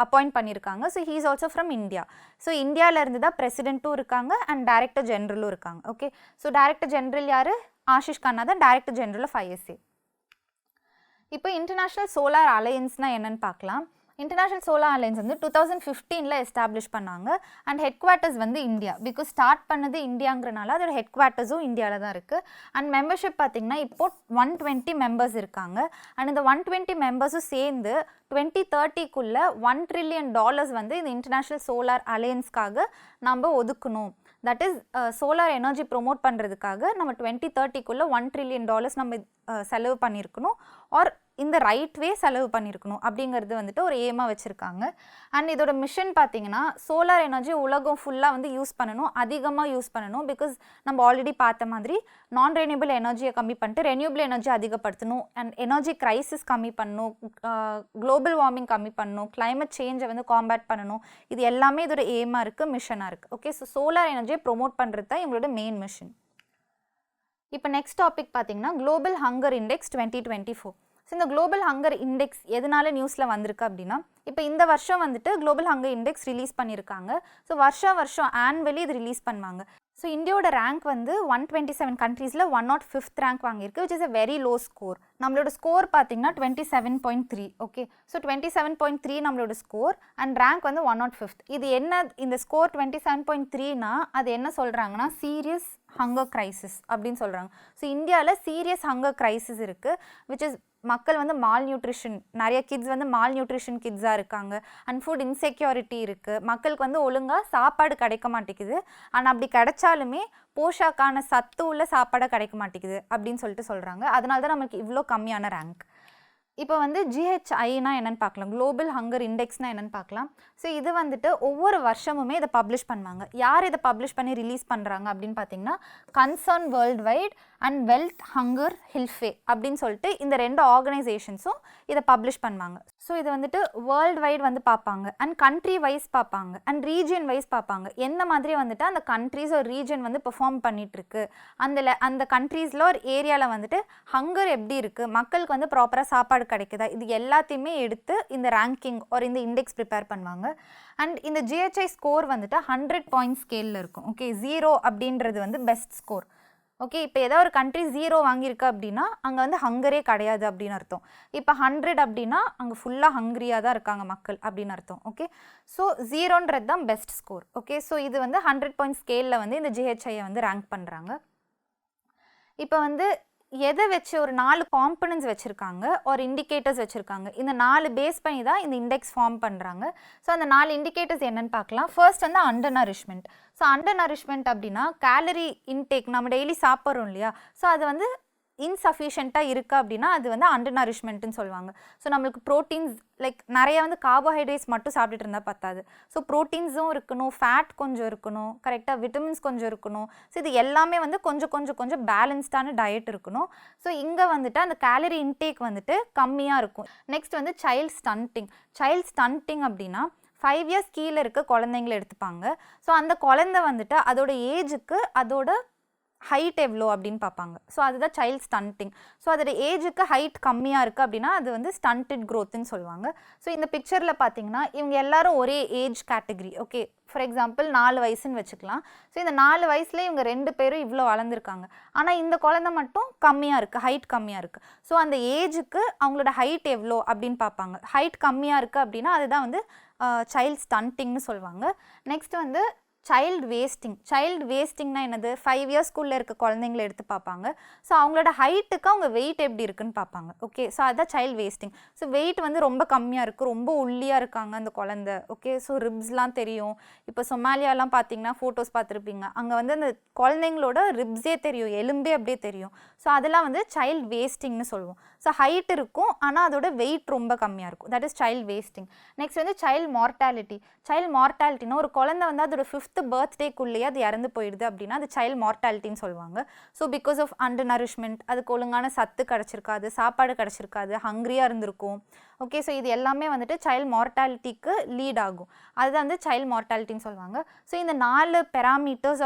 அப்பாயிண்ட் பண்ணியிருக்காங்க. So he is also from India. So இந்தியாவிலேருந்து தான் பிரசிடென்ட்டும் இருக்காங்க அண்ட் டைரக்டர் ஜெனரலும் இருக்காங்க. ஓகே, ஸோ டைரக்டர் ஜெனரல் யார்? ஆஷிஷ் கண்ணா தான் டைரக்டர் ஜெனரல் ஆஃப் ஐஎஸ்ஏ. இப்போ இன்டர்நேஷ்னல் சோலார் அலையன்ஸ்னால் என்னென்னு பார்க்கலாம். இன்டர்நேஷ்னல் சோலார் அலையன்ஸ் வந்து 2015 எஸ்டாப்ளிஷ் பண்ணாங்க அண்ட் ஹெட் குவார்ட்டர்ஸ் வந்து இந்தியா. பிகாஸ் ஸ்டார்ட் பண்ணது இந்தியாங்கிறனால அதோட ஹெட் குவார்ட்டர்ஸும் இந்தியாவில் தான் இருக்குது. அண்ட் மெம்பர்ஷிப் பார்த்திங்கன்னா இப்போது 120 மெம்பர்ஸ் இருக்காங்க. அண்ட் இந்த 120 மெம்பர்ஸும் சேர்ந்து 2030க்குள்ளே $1 trillion வந்து இந்த இன்டர்நேஷ்னல் சோலார் அலையன்ஸ்க்காக நம்ம ஒதுக்கணும். That is solar energy promote பண்ணுறதுக்காக நம்ம 2030க்குள்ளே $1 trillion நம்ம செலவு பண்ணியிருக்கணும் ஆர் இந்த ரைட் வே செலவு பண்ணியிருக்கணும் அப்படிங்கிறது வந்துட்டு ஒரு எய்மாக வச்சுருக்காங்க. அண்ட் இதோட மிஷன் பார்த்திங்கன்னா சோலார் எனர்ஜி உலகம் ஃபுல்லாக வந்து யூஸ் பண்ணணும், அதிகமாக யூஸ் பண்ணணும். பிகாஸ் நம்ம ஆல்ரெடி பார்த்த மாதிரி நான் ரெனியூபிள் எனர்ஜியை கம்மி பண்ணிட்டு ரெனியூபிள் எனர்ஜி அதிகப்படுத்தணும் அண்ட் எனர்ஜி கிரைசிஸ் கம்மி பண்ணணும், குளோபல் வார்மிங் கம்மி பண்ணணும், கிளைமேட் சேஞ்சை வந்து காம்பேட் பண்ணணும். இது எல்லாமே இதோட எய்மாக இருக்குது, மிஷனாக இருக்குது. ஓகே, ஸோ சோலார் எனர்ஜியை ப்ரொமோட் பண்ணுறது தான் இவங்களோட மெயின் மிஷன். இப்போ நெக்ஸ்ட் டாபிக் பார்த்திங்கன்னா குளோபல் ஹங்கர் இண்டெக்ஸ் 2024. ஸோ இந்த குளோபல் ஹங்கர் இண்டெக்ஸ் எதனால நியூஸில் வந்திருக்கு அப்படின்னா இப்போ இந்த வருஷம் வந்துட்டு குளோபல் ஹங்கர் இண்டெக்ஸ் ரிலீஸ் பண்ணியிருக்காங்க. ஸோ வருஷம் ஆனுவலி இது ரிலீஸ் பண்ணுவாங்க. ஸோ இந்தியாவோட ரேங்க் வந்து 127 கண்ட்ரீஸில் 105th ரேங்க் வாங்கியிருக்கு, which is a very low score. நம்மளோட ஸ்கோர் பார்த்தீங்கன்னா 27.3. ஓகே, ஸோ 27.3 நம்மளோட ஸ்கோர் அண்ட் ரேங்க் வந்து 105th. இது என்ன, இந்த ஸ்கோர் 27.3னா அது என்ன சொல்கிறாங்கன்னா சீரியஸ் ஹங்கர் கிரைசிஸ் அப்படின்னு சொல்கிறாங்க. ஸோ இந்தியாவில் சீரியஸ் ஹங்கர் கிரைசிஸ் இருக்குது, விச் இஸ் மக்கள் வந்து மால் நியூட்ரிஷன், நிறைய கிட்ஸ் வந்து மால் நியூட்ரிஷன் கிட்ஸாக இருக்காங்க அண்ட் ஃபுட் இன்செக்யூரிட்டி இருக்குது. மக்களுக்கு வந்து ஒழுங்காக சாப்பாடு கிடைக்க மாட்டேங்குது. ஆனால் அப்படி கிடைச்சாலுமே போஷாக்கான சத்து உள்ள சாப்பாடாக கிடைக்க மாட்டேங்குது அப்படின்னு சொல்லிட்டு சொல்கிறாங்க. அதனால தான் நமக்கு இவ்வளோ கம்மியான ரேங்க். இப்போ வந்து GHIனா என்னென்னு பார்க்கலாம், குளோபல் ஹங்கர் இண்டெக்ஸ்னால் என்னென்னு பார்க்கலாம். ஸோ இது வந்துட்டு ஒவ்வொரு வருஷமுமே இதை பப்ளிஷ் பண்ணுவாங்க. யார் இதை பப்ளிஷ் பண்ணி ரிலீஸ் பண்ணுறாங்க அப்படின்னு பார்த்தீங்கன்னா Concern Worldwide and Welthungerhilfe அப்படின்னு சொல்லிட்டு இந்த 2 ஆர்கனைசேஷன்ஸும் இதை பப்ளிஷ் பண்ணுவாங்க. ஸோ இது வந்துட்டு வேர்ல்டு வைட் வந்து பார்ப்பாங்க அண்ட் கண்ட்ரி வைஸ் பார்ப்பாங்க அண்ட் ரீஜியன் வைஸ் பார்ப்பாங்க. எந்த மாதிரி வந்துட்டு அந்த கண்ட்ரிஸ் ஒரு ரீஜன் வந்து பெர்ஃபார்ம் பண்ணிகிட்ருக்கு, அந்த கண்ட்ரீஸில் ஒரு ஏரியாவில் வந்துட்டு ஹங்கர் எப்படி இருக்குது, மக்களுக்கு வந்து ப்ராப்பராக சாப்பாடு கிடைக்குதா, இது எல்லாத்தையுமே எடுத்து இந்த ரேங்கிங் ஒரு இந்த இண்டெக்ஸ் ப்ரிப்பேர் பண்ணுவாங்க. அண்ட் இந்த GHI ஸ்கோர் வந்துட்டு 100 பாயிண்ட் ஸ்கேலில் இருக்கும். ஓகே, 0 அப்படின்றது வந்து பெஸ்ட் ஸ்கோர். ஓகே, இப்போ ஏதோ ஒரு கண்ட்ரி 0 வாங்கியிருக்கு அப்படின்னா அங்கே வந்து ஹங்கரே கிடையாது அப்படின்னு அர்த்தம். இப்போ 100 அப்படின்னா அங்கே ஃபுல்லாக ஹங்க்ரியாக தான் இருக்காங்க மக்கள் அப்படின்னு அர்த்தம். ஓகே, ஸோ 0ன்றது தான் பெஸ்ட் ஸ்கோர். ஓகே, ஸோ இது வந்து 100 பாயிண்ட் ஸ்கேலில் வந்து இந்த GHIயை வந்து ரேங்க் பண்ணுறாங்க. இப்போ வந்து எதை வச்சு ஒரு 4 காம்பனன்ட்ஸ் வச்சுருக்காங்க ஒரு இண்டிகேட்டர்ஸ் வச்சுருக்காங்க. இந்த 4 பேஸ் பண்ணி தான் இந்த இண்டெக்ஸ் ஃபார்ம் பண்ணுறாங்க. ஸோ அந்த 4 இண்டிகேட்டர்ஸ் என்னென்னு பார்க்கலாம். ஃபர்ஸ்ட் வந்து under nourishment. So under nourishment அப்படின்னா கேலரி இன்டேக் நம்ம டெய்லி சாப்பிட்றோம் இல்லையா, ஸோ அது வந்து இன்சஃபிஷியண்ட்டாக இருக்குது அப்படின்னா அது வந்து அண்டர் நரிஷ்மெண்ட்டுன்னு சொல்லுவாங்க. ஸோ நம்மளுக்கு ப்ரோட்டீன்ஸ் லைக் நிறைய வந்து கார்போஹைட்ரேட்ஸ் மட்டும் சாப்பிட்டுட்டு இருந்தால் பத்தாது. ஸோ ப்ரோட்டீன்ஸும் இருக்கணும், ஃபேட் கொஞ்சம் இருக்கணும், கரெக்டாக விட்டமின்ஸ் கொஞ்சம் இருக்கணும். ஸோ இது எல்லாமே வந்து கொஞ்சம் பேலன்ஸ்டான டயட் இருக்கணும். ஸோ இங்கே வந்துட்டு அந்த கேலரி இன்டேக் வந்துட்டு கம்மியாக இருக்கும். நெக்ஸ்ட் வந்து சைல்ட் ஸ்டன்ட்டிங் அப்படின்னா 5 இயர்ஸ் கீழே இருக்க குழந்தைங்களை எடுத்துப்பாங்க. ஸோ அந்த குழந்தை வந்துட்டு அதோட ஏஜுக்கு அதோட ஹைட் எவ்வளோ அப்படின்னு பார்ப்பாங்க. ஸோ அதுதான் சைல்ட் ஸ்டன்ட்டிங். ஸோ அதோட ஏஜுக்கு ஹைட் கம்மியாக இருக்குது அப்படின்னா அது வந்து ஸ்டன்டட் க்ரோத்துன்னு சொல்லுவாங்க. ஸோ இந்த பிக்சரில் பார்த்தீங்கன்னா இவங்க எல்லாரும் ஒரே age category. Okay, for example 4 வயசுன்னு வச்சுக்கலாம். ஸோ இந்த 4 வயசுல இவங்க 2 பேரும் இவ்வளோ வளர்ந்துருக்காங்க. ஆனால் இந்த குழந்தை மட்டும் கம்மியாக இருக்குது, ஹைட் கம்மியாக இருக்குது. ஸோ அந்த ஏஜுக்கு அவங்களோட ஹைட் எவ்வளோ அப்படின்னு பார்ப்பாங்க. ஹைட் கம்மியாக இருக்குது அப்படின்னா அதுதான் வந்து சைல்ட் ஸ்டன்ட்டிங்னு சொல்லுவாங்க. நெக்ஸ்ட் வந்து சைல்டு வேஸ்டிங்னா என்னது, 5 இயர்ஸ்க்குள்ளே இருக்க குழந்தைங்களை எடுத்து பார்ப்பாங்க. ஸோ அவங்களோட ஹைட்டுக்கு அவங்க வெயிட் எப்படி இருக்குன்னு பார்ப்பாங்க. ஓகே, ஸோ அதுதான் சைல்டு வேஸ்டிங். ஸோ வெயிட் வந்து ரொம்ப கம்மியாக இருக்குது, ரொம்ப ஒல்லியாக இருக்காங்க அந்த குழந்தை. ஓகே, ஸோ ரிப்ஸ்லாம் தெரியும். இப்போ சொமாலியாலாம் பார்த்தீங்கன்னா ஃபோட்டோஸ் பார்த்துருப்பீங்க, அங்கே வந்து அந்த குழந்தைங்களோட ரிப்ஸே தெரியும், எலும்பே அப்படியே தெரியும். ஸோ அதெல்லாம் வந்து சைல்டு வேஸ்டிங்னு சொல்லுவோம். ஸோ ஹைட் இருக்கும் ஆனால் அதோட வெயிட் ரொம்ப கம்மியாக இருக்கும், that is child wasting. Next வந்து சைல்டு மார்ட்டாலிட்டினா ஒரு குழந்தை வந்து அதோட 5th பர்த்டேக்குள்ளேயே அது இறந்து போயிடுது அப்படின்னா அது சைல்டு மார்ட்டாலிட்டின்னு சொல்லுவாங்க. So because of undernourishment, அதுக்கு ஒழுங்கான சத்து கிடச்சிருக்காது, சாப்பாடு கிடச்சிருக்காது, ஹங்க்ரியாக இருந்திருக்கும். ஓகே, ஸோ இது எல்லாமே வந்துட்டு சைல்டு மார்ட்டாலிட்டிக்கு லீட் ஆகும். அதுதான் வந்து சைல்டு மார்ட்டாலிட்டின்னு சொல்லுவாங்க. ஸோ இந்த 4 பெராமீட்டர்ஸ்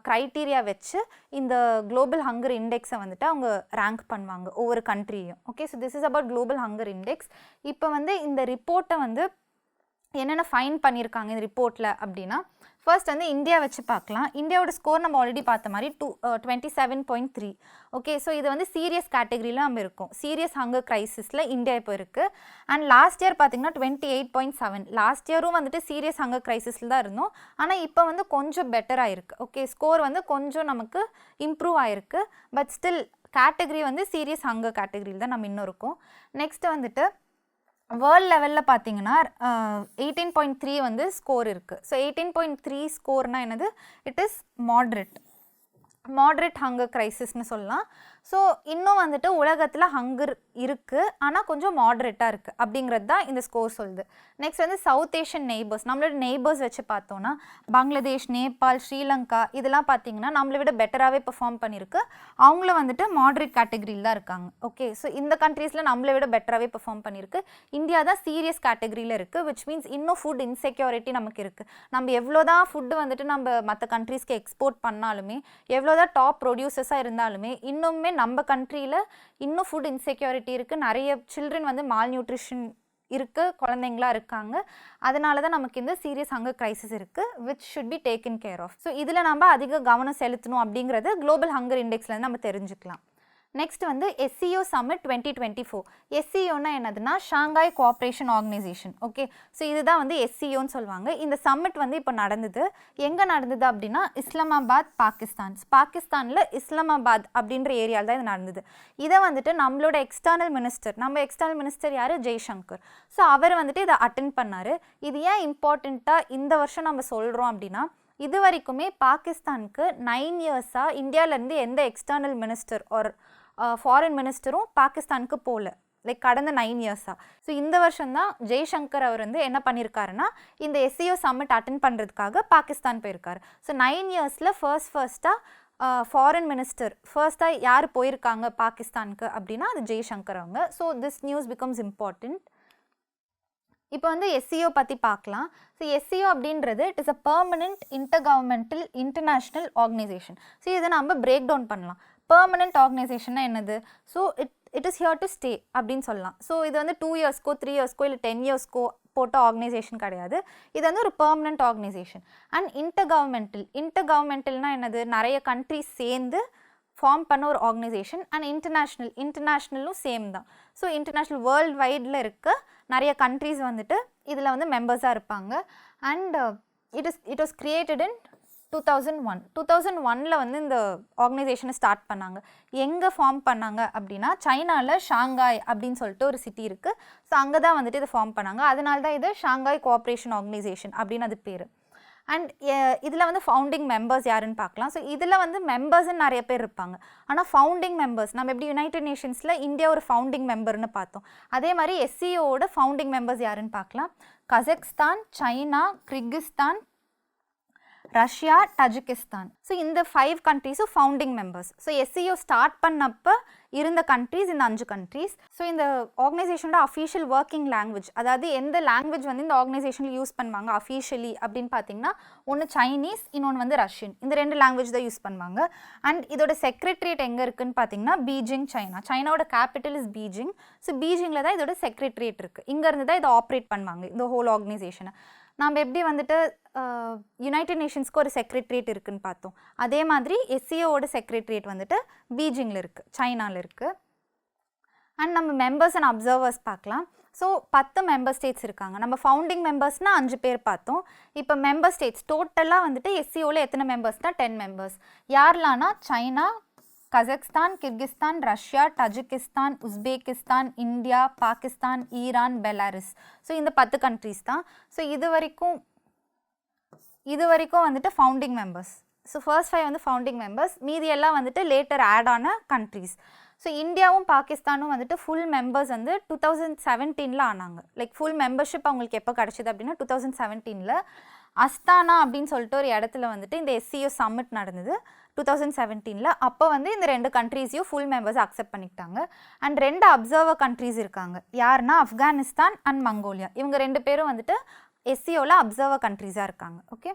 க்ரைட்டீரியா வச்சு இந்த குளோபல் ஹங்கர் இண்டெக்ஸை வந்துட்டு அவங்க ரேங்க் பண்ணுவாங்க ஒவ்வொரு கண்ட்ரியும். Okay, so this is about global hunger index. இப்போ வந்து இந்த ரிப்போர்ட்டை வந்து என்னென்ன ஃபைன் பண்ணியிருக்காங்க இந்த ரிப்போர்ட்டில் அப்படின்னா, ஃபர்ஸ்ட் வந்து இந்தியா வச்சு பார்க்கலாம். இந்தியாவோட ஸ்கோர் நம்ம ஆல்ரெடி பார்த்த மாதிரி 27.3. ஓகே, ஸோ இது வந்து சீரியஸ் கேட்டகரியில் நம்ம இருக்கோம். சீரியஸ் ஹங்கர் க்ரைசிஸில் இந்தியா இப்போ இருக்குது. அண்ட் லாஸ்ட் இயர் பார்த்திங்கன்னா 28.7. லாஸ்ட் இயரும் வந்துட்டு சீரியஸ் ஹங்கர் க்ரைசிஸில் தான் இருந்தோம். ஆனால் இப்போ வந்து கொஞ்சம் பெட்டர் ஆகிருக்கு. ஓகே, ஸ்கோர் வந்து கொஞ்சம் நமக்கு இம்ப்ரூவ் ஆகிருக்கு. பட் ஸ்டில் கேட்டகரி வந்து சீரியஸ் ஹங்கர் கேட்டகரியில் தான் நம்ம இன்னும் இருக்கோம். நெக்ஸ்ட்டு வந்துட்டு வேர்ல்ட் லெவலில் பார்த்தீங்கன்னா 18.3 வந்து ஸ்கோர் இருக்குது. ஸோ 18.3 ஸ்கோர்னால் என்னது, இட் இஸ் மாட்ரேட் ஹங்கர் க்ரைசிஸ்னு சொல்லலாம். ஸோ இன்னும் வந்துட்டு உலகத்தில் ஹங்கர் இருக்குது ஆனால் கொஞ்சம் மாட்ரேட்டாக இருக்குது அப்படிங்கிறது தான் இந்த ஸ்கோர் சொல்லுது. நெக்ஸ்ட் வந்து சவுத் ஏஷியன் நெய்பர்ஸ், நம்மளோட நெய்பர்ஸ் வச்சு பார்த்தோன்னா பங்களாதேஷ், நேபாள், ஸ்ரீலங்கா இதெல்லாம் பார்த்தீங்கன்னா நம்மளை விட பெட்டராகவே பெர்ஃபார்ம் பண்ணியிருக்கு. அவங்கள வந்துட்டு மாட்ரேட் கேட்டகரியில் தான் இருக்காங்க. ஓகே, ஸோ இந்த கண்ட்ரீஸில் நம்மளை விட பெட்டராகவே பெர்ஃபார்ம் பண்ணியிருக்கு. இந்தியா தான் சீரியஸ் கேட்டகரியில் இருக்குது, விச் மீன்ஸ் இன்னும் ஃபுட் இன்செக்யூரிட்டி நமக்கு இருக்குது. நம்ம எவ்வளோ தான் ஃபுட்டு வந்துட்டு நம்ம மற்ற கண்ட்ரீஸ்க்கு எக்ஸ்போர்ட் பண்ணாலுமே, எவ்வளோ தான் டாப் ப்ரொடியூசர்ஸாக இருந்தாலுமே, இன்னுமே நம்ம கண்ட்ரியில் இன்னும் ஃபுட் இன்செக்யூரிட்டி இருக்குது. நிறைய சில்ட்ரன் வந்து மால் நியூட்ரிஷன் இருக்குது, குழந்தைங்களாக இருக்காங்க. அதனால தான் நமக்கு இந்த சீரியஸ் ஹங்கர் க்ரைசிஸ் இருக்குது, which should be taken care of. So இதில் நம்ம அதிக கவனம் செலுத்தணும் அப்படிங்கிறது குளோபல் ஹங்கர் இண்டெக்ஸ்லேருந்து நம்ம தெரிஞ்சுக்கலாம். நெக்ஸ்ட் வந்து SCO சம்மிட் 2024. SCOன்னா என்னதுன்னா Shanghai cooperation organisation. Okay, so இதுதான் வந்து SCOன்னு சொல்லுவாங்க. இந்த சம்மிட் வந்து இப்போ நடந்தது. எங்கே நடந்தது அப்படின்னா இஸ்லாமாபாத், பாகிஸ்தானில் இஸ்லாமாபாத் அப்படின்ற ஏரியாவில் தான் இது நடந்தது. இதை வந்துட்டு நம்மளோட எக்ஸ்டர்னல் மினிஸ்டர் யார், ஜெய்சங்கர். ஸோ அவர் வந்துட்டு இதை அட்டென்ட் பண்ணார். இது ஏன் இம்பார்ட்டண்ட்டாக இந்த வருஷம் நம்ம சொல்கிறோம் அப்படின்னா, இது வரைக்குமே பாகிஸ்தானுக்கு 9 இயர்ஸாக இந்தியாவிலேருந்து எந்த எக்ஸ்டர்னல் மினிஸ்டர் ஒரு ஃபாரின் மினிஸ்டரும் பாகிஸ்தானுக்கு போகல, லைக் கடந்த 9 இயர்ஸாக. ஸோ இந்த வருஷம்தான் ஜெய்சங்கர் அவர் வந்து என்ன பண்ணியிருக்காருன்னா இந்த SCO சம்மிட் அட்டென்ட் பண்ணுறதுக்காக பாகிஸ்தான் போயிருக்காரு. ஸோ 9 இயர்ஸில் ஃபர்ஸ்ட்டாக ஃபாரின் மினிஸ்டர் ஃபர்ஸ்ட்டாக யார் போயிருக்காங்க பாகிஸ்தானுக்கு அப்படின்னா அது ஜெய்சங்கர் அவங்க. So this news becomes important. இப்போ வந்து SCO பற்றி பார்க்கலாம். ஸோ SCO அப்படின்றது it is a permanent intergovernmental international organisation. So இதை நம்ம பிரேக் டவுன் பண்ணலாம். பெர்மனெண்ட் ஆர்கனைசேஷன்னா என்னது, so it is here to stay அப்படின்னு சொல்லலாம். ஸோ இது வந்து 2 இயர்ஸ்க்கோ 3 இயர்ஸ்க்கோ இல்லை 10 இயர்ஸ்க்கோ போட்ட ஆர்கனைசேஷன் கிடையாது. இது வந்து ஒரு பெர்மனெண்ட் ஆர்கனைசேஷன். அண்ட் இன்டர்கவர்மெண்டல்னால் என்னது, நிறைய கண்ட்ரிஸ் சேர்ந்து ஃபார்ம் பண்ண ஒரு ஆர்கனைசேஷன். அண்ட் இன்டர்நேஷ்னலும் சேம் தான். ஸோ இன்டர்நேஷ்னல் வேர்ல்டு வைடில் இருக்க நிறைய கண்ட்ரிஸ் வந்துட்டு இதில் வந்து மெம்பர்ஸாக இருப்பாங்க. அண்ட் இட் வாஸ் கிரியேட்டட் இன் 2001 வந்து இந்த ஆர்கனைசேஷனை ஸ்டார்ட் பண்ணாங்க. எங்கே ஃபார்ம் பண்ணாங்க அப்படின்னா சைனாவில் ஷாங்காய் அப்படின்னு சொல்லிட்டு ஒரு சிட்டி இருக்குது. ஸோ அங்கே தான் வந்துட்டு இதை ஃபார்ம் பண்ணாங்க. அதனால தான் இது ஷாங்காய் கோஆப்ரேஷன் ஆர்கனைசேஷன் அப்படின்னு அது பேர். அண்ட் இதில் வந்து ஃபவுண்டிங் மெம்பர்ஸ் யாருன்னு பார்க்கலாம். ஸோ இதில் வந்து மெம்பர்ஸ்ன்னு நிறைய பேர் இருப்பாங்க. ஆனால் ஃபவுண்டிங் மெம்பர்ஸ் நம்ம எப்படி யுனைடெட் நேஷன்ஸில் இந்தியா ஒரு ஃபவுண்டிங் மெம்பர்னு பார்த்தோம், அதே மாதிரி எஸ்சிஓட ஃபவுண்டிங் மெம்பர்ஸ் யாருன்னு பார்க்கலாம். Kazakhstan, China, Kyrgyzstan, Russia, Tajikistan. So இந்த 5 கண்ட்ரீஸும் founding members. So SCO start பண்ணப்போ இருந்த கண்ட்ரீஸ் இந்த 5 கண்ட்ரீஸ். ஸோ இந்த ஆர்கனைசேஷனோட அஃபீஷியல் ஒர்க்கிங் லாங்குவேஜ், அதாவது எந்த லாங்குவேஜ் வந்து இந்த ஆர்கனைசேஷனில் யூஸ் பண்ணுவாங்க அஃபீஷியலி அப்படின்னு பார்த்தீங்கன்னா ஒன்று சைனீஸ், இன்னொன்று வந்து ரஷ்யன். இந்த 2 லாங்குவேஜ் தான் யூஸ் பண்ணுவாங்க. அண்ட் இதோட செக்ரட்டரியேட் எங்கே இருக்குன்னு பார்த்தீங்கன்னா பீஜிங், சைனா. சைனாவோட கேபிட்டல் இஸ் பீஜிங். ஸோ பீஜிங்கில் தான் இதோட செக்ரட்டரியேட் இருக்குது. இங்கேருந்து தான் இதை ஆப்ரேட் பண்ணுவாங்க இந்த ஹோல் ஆர்கனைசேஷனை. நம்ம எப்படி வந்துட்டு யுனைடெட் நேஷன்ஸ்க்கு ஒரு செக்ரட்டரியேட் இருக்குதுன்னு பார்த்தோம், அதே மாதிரி எஸ்சிஓட செக்ரட்டரியேட் வந்துட்டு பீஜிங்கில் இருக்குது, சைனாவில் இருக்குது. அண்ட் நம்ம மெம்பர்ஸ் அண்ட் அப்சர்வர்ஸ் பார்க்கலாம். ஸோ 10 மெம்பர் ஸ்டேட்ஸ் இருக்காங்க. நம்ம ஃபவுண்டிங் மெம்பர்ஸ்னால் 5 பேர் பார்த்தோம். இப்போ மெம்பர் ஸ்டேட்ஸ் டோட்டலாக வந்துட்டு எஸ்சிஓவில் எத்தனை மெம்பர்ஸ்னால் 10 மெம்பர்ஸ். யாரெல்லாம்னா China, Kazakhstan, Kyrgyzstan, Russia, Tajikistan, Uzbekistan, India, Pakistan, Iran, Belarus. So இந்த 10 கண்ட்ரீஸ் தான். ஸோ இது வரைக்கும் வந்துட்டு ஃபவுண்டிங் மெம்பர்ஸ். ஸோ ஃபர்ஸ்ட் 5 வந்து ஃபவுண்டிங் மெம்பர்ஸ், மீதி எல்லாம் வந்துட்டு லேட்டர் ஆட் ஆன கண்ட்ரீஸ். ஸோ இந்தியாவும் பாகிஸ்தானும் வந்துட்டு ஃபுல் மெம்பர்ஸ் வந்து 2017 ஆனாங்க. லைக் ஃபுல் மெம்பர்ஷிப் அவங்களுக்கு எப்போ கிடச்சிது அப்படின்னா 2017. அஸ்தானா அப்படின்னு சொல்லிட்டு ஒரு இடத்துல வந்துட்டு இந்த எஸ்சிஓ சம்மிட் நடந்தது 2017. அப்போ வந்து இந்த 2 கண்ட்ரீஸையும் ஃபுல் மெம்பர்ஸ் அக்செப்ட் பண்ணிக்கிட்டாங்க. அண்ட் 2 அப்சர்வர் கண்ட்ரீஸ் இருக்காங்க. யாருன்னா ஆப்கானிஸ்தான் அண்ட் மங்கோலியா. இவங்க 2 பேரும் வந்துட்டு எஸ்சிஓவில் அப்சர்வர் கண்ட்ரீஸாக இருக்காங்க. ஓகே,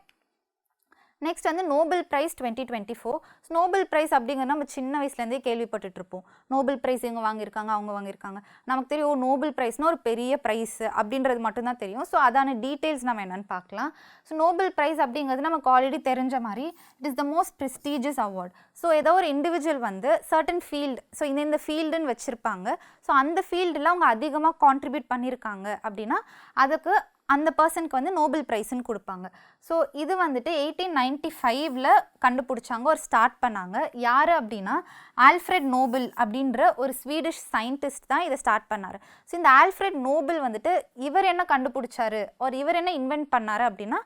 நெக்ஸ்ட் வந்து நோபல் ப்ரைஸ் 2024. நோபல் ப்ரைஸ் அப்படிங்கிறது நம்ம சின்ன வயசுலேருந்தே கேள்விப்பட்டுருப்போம். நோபல் ப்ரைஸ் இவங்க வாங்கியிருக்காங்க, அவங்க வாங்கியிருக்காங்க. நமக்கு தெரியும் நோபல் ப்ரைஸ்னால் ஒரு பெரிய ப்ரைஸ் அப்படின்றது மட்டும்தான் தெரியும். ஸோ அதான டீட்டெயில்ஸ் நம்ம என்னென்னு பார்க்கலாம். ஸோ நோபல் ப்ரைஸ் அப்படிங்கிறது நமக்கு ஆல்ரெடி தெரிஞ்ச மாதிரி it is the most prestigious award. So ஏதோ ஒரு இண்டிவிஜுவல் வந்து சர்டன் ஃபீல்டு, ஸோ இந்த ஃபீல்டுன்னு வச்சுருப்பாங்க. ஸோ அந்த ஃபீல்டில் அவங்க அதிகமாக கான்ட்ரிபியூட் பண்ணியிருக்காங்க அப்படின்னா அதுக்கு அந்த பர்சனுக்கு வந்து நோபல் ப்ரைஸ்ன்னு கொடுப்பாங்க. ஸோ இது வந்துட்டு 1895 கண்டுபிடிச்சாங்க, ஒரு ஸ்டார்ட் பண்ணாங்க. யார் அப்படின்னா ஆல்ஃப்ரெட் நோபல் அப்படின்ற ஒரு ஸ்வீடிஷ் சயின்டிஸ்ட் தான் இதை ஸ்டார்ட் பண்ணார். ஸோ இந்த ஆல்ஃப்ரெட் நோபல் வந்துட்டு இவர் என்ன கண்டுபிடிச்சாரு ஒரு இவர் என்ன இன்வென்ட் பண்ணார் அப்படின்னா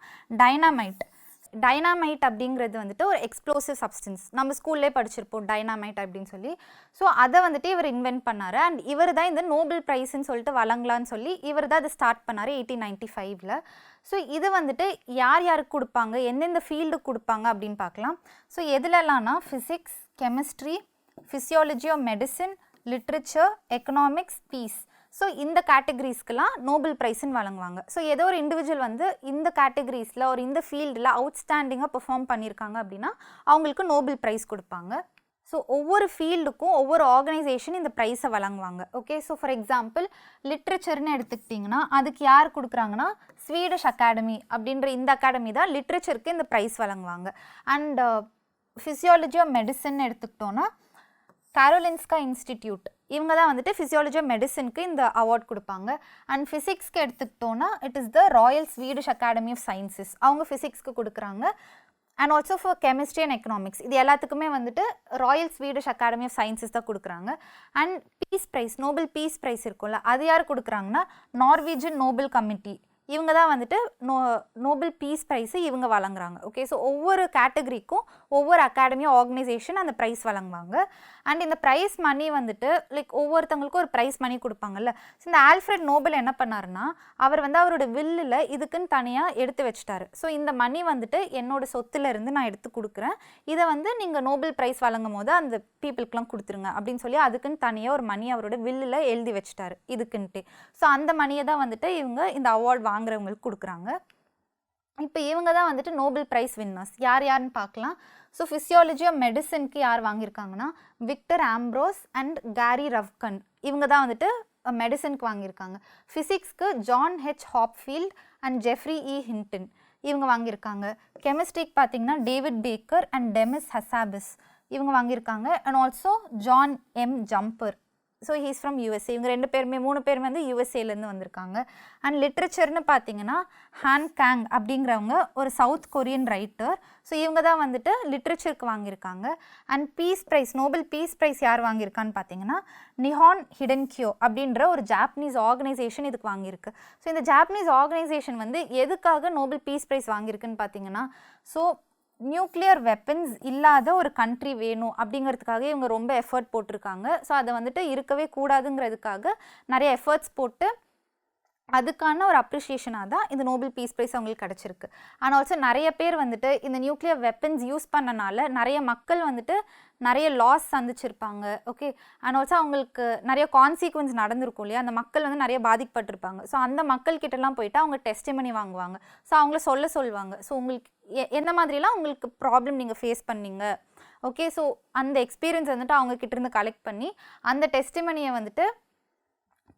டைனாமைட் அப்படிங்கிறது வந்துட்டு ஒரு எக்ஸ்ப்ளோசிவ் சப்ஸ்டன்ஸ். நம்ம ஸ்கூல்லே படிச்சிருப்போம் டைனாமைட் அப்படின்னு சொல்லி. ஸோ அதை வந்துட்டு இவர் இன்வென்ட் பண்ணார். அண்ட் இவர் தான் இந்த நோபல் ப்ரைஸ்ன்னு சொல்லிட்டு வழங்கலான்னு சொல்லி இவர் தான் அதை ஸ்டார்ட் பண்ணார் 1895. ஸோ இது வந்துட்டு யார் யாருக்கு கொடுப்பாங்க, எந்தெந்த ஃபீல்டுக்கு கொடுப்பாங்க அப்படின்னு பார்க்கலாம். ஸோ எதுலலாம்னா physics, chemistry, physiology of medicine, literature, economics, peace. So இந்த கேட்டகரிஸ்க்கெலாம் நோபல் ப்ரைஸ்ன்னு வழங்குவாங்க. ஸோ ஏதோ ஒரு இண்டிவிஜுவல் வந்து இந்த கேட்டகரிஸில் ஒரு இந்த ஃபீல்டில் அவுட்ஸ்டாண்டிங்காக பெர்ஃபார்ம் பண்ணியிருக்காங்க அப்படின்னா அவங்களுக்கு நோபல் ப்ரைஸ் கொடுப்பாங்க. ஸோ ஒவ்வொரு ஃபீல்டுக்கும் ஒவ்வொரு ஆர்கனைசேஷன் இந்த ப்ரைஸை வழங்குவாங்க. ஓகே, ஸோ ஃபார் எக்ஸாம்பிள் லிட்ரேச்சர்னு எடுத்துக்கிட்டிங்கன்னா அதுக்கு யார் கொடுக்குறாங்கன்னா ஸ்வீடிஷ் அகாடமி அப்படின்ற இந்த அகாடமி தான் லிட்ரேச்சருக்கு இந்த ப்ரைஸ் வழங்குவாங்க. அண்ட் ஃபிசியாலஜி ஆஃப் மெடிசன் எடுத்துக்கிட்டோன்னா காரோலின்ஸ்கா இன்ஸ்டிடியூட் இவங்க தான் வந்துட்டு ஃபிசியாலஜி ஆஃப் மெடிசனுக்கு இந்த அவார்ட் கொடுப்பாங்க. அண்ட் ஃபிசிக்ஸ்க்கு எடுத்துக்கிட்டோன்னா it is the Royal Swedish Academy of Sciences, அவங்க ஃபிசிக்ஸ்க்கு கொடுக்குறாங்க. And also for chemistry and economics இது எல்லாத்துக்குமே வந்துட்டு Royal Swedish Academy of Sciences தான் கொடுக்குறாங்க. And peace prize, Nobel piece Prize இருக்கும்ல, அது யார் கொடுக்குறாங்கன்னா நார்வீஜன் நோபல் கமிட்டி, இவங்க தான் வந்துட்டு நோபல் பீஸ் ப்ரைஸு இவங்க வழங்குறாங்க. ஓகே, ஸோ ஒவ்வொரு கேட்டகரிக்கும் ஒவ்வொரு அகாடமி ஆர்கனைசேஷன் அந்த ப்ரைஸ் வழங்குவாங்க. அண்ட் இந்த ப்ரைஸ் மணி வந்துட்டு லைக் ஒவ்வொருத்தவங்களுக்கும் ஒரு ப்ரைஸ் மணி கொடுப்பாங்கல்ல. ஸோ இந்த ஆல்ஃப்ரெட் நோபல் என்ன பண்ணாருன்னா அவர் வந்து அவரோட வில்லில் இதுக்குன்னு தனியாக எடுத்து வச்சிட்டாரு. ஸோ இந்த மணி வந்துட்டு என்னோட சொத்துல இருந்து நான் எடுத்து கொடுக்குறேன், இதை வந்து நீங்கள் நோபல் ப்ரைஸ் வழங்கும் போது அந்த பீப்புளுக்குலாம் கொடுத்துருங்க அப்படின்னு சொல்லி அதுக்குன்னு தனியாக ஒரு மணி அவரோட வில்லில் எழுதி வச்சிட்டாரு இதுக்குன்ட்டு. ஸோ அந்த மணியை தான் வந்துட்டு இவங்க இந்த அவார்ட் வாங்குறவங்களுக்கு கொடுக்குறாங்க. இப்போ இவங்க தான் வந்துட்டு நோபல் ப்ரைஸ் வின்னர்ஸ். யாருன்னு பார்க்கலாம். ஸோ ஃபிசியாலஜி ஆஃப் மெடிசனுக்கு யார் வாங்கியிருக்காங்கன்னா விக்டர் ஆம்ப்ரோஸ் அண்ட் கேரி ரவ்கன், இவங்க தான் வந்துட்டு மெடிசனுக்கு வாங்கியிருக்காங்க. ஃபிசிக்ஸ்க்கு ஜான் ஹெச் ஹாப்ஃபீல்ட் அண்ட் ஜெஃப்ரி இ ஹிண்டன் இவங்க வாங்கியிருக்காங்க. கெமிஸ்ட்ரிக்கு பார்த்தீங்கன்னா டேவிட் பேக்கர் அண்ட் டெமிஸ் ஹசாபிஸ் இவங்க வாங்கியிருக்காங்க. And also John M jumper so he's from USA. இவங்க 3 பேருமே வந்து யூஎஸ்ஏலேருந்து வந்திருக்காங்க. அண்ட் லிட்ரேச்சர்னு பார்த்தீங்கன்னா ஹான் கேங் அப்படிங்கிறவங்க ஒரு சவுத் கொரியன் ரைட்டர். ஸோ இவங்க தான் வந்துட்டு லிட்ரேச்சருக்கு வாங்கியிருக்காங்க. And peace prize, Nobel piece Prize யார் வாங்கியிருக்கான்னு பார்த்தீங்கன்னா நிஹான் ஹிடன்கியோ அப்படின்ற ஒரு ஜாப்பனீஸ் ஆர்கனைசேஷன் இதுக்கு வாங்கியிருக்கு. ஸோ இந்த ஜாப்பனீஸ் ஆர்கனைசேஷன் வந்து எதுக்காக நோபல் பீஸ் ப்ரைஸ் வாங்கியிருக்குன்னு பார்த்தீங்கன்னா, ஸோ நியூக்ளியர் வெப்பன்ஸ் இல்லாத ஒரு கண்ட்ரி வேணும் அப்படிங்கிறதுக்காக இவங்க ரொம்ப எஃபர்ட் போட்டிருக்காங்க. ஸோ அதை வந்துட்டு இருக்கவே கூடாதுங்கிறதுக்காக நிறைய எஃபர்ட்ஸ் போட்டு அதுக்கான ஒரு அப்ரிஷியேஷனாக தான் இந்த நோபல் பீஸ் ப்ரைஸ் அவங்களுக்கு கிடச்சிருக்கு. ஆனால் ஆல்சோ நிறைய பேர் வந்துட்டு இந்த நியூக்ளியர் வெப்பன்ஸ் யூஸ் பண்ணனால நிறைய மக்கள் வந்துட்டு நிறைய லாஸ் சந்திச்சிருப்பாங்க. ஓகே, அண்ட் ஆல்சோ அவங்களுக்கு நிறைய கான்சிக்வன்ஸ் நடந்திருக்கும் இல்லையா, அந்த மக்கள் வந்து நிறைய பாதிக்கப்பட்டிருப்பாங்க. ஸோ அந்த மக்கள்கிட்டலாம் போயிட்டு அவங்க டெஸ்டிமனி வாங்குவாங்க. ஸோ அவங்கள சொல்லுவாங்க, ஸோ உங்களுக்கு எந்த மாதிரிலாம் உங்களுக்கு ப்ராப்ளம் நீங்கள் ஃபேஸ் பண்ணீங்க. ஓகே, ஸோ அந்த எக்ஸ்பீரியன்ஸ் வந்துட்டு அவங்கக்கிட்ட இருந்து கலெக்ட் பண்ணி அந்த டெஸ்டிமனியை வந்துட்டு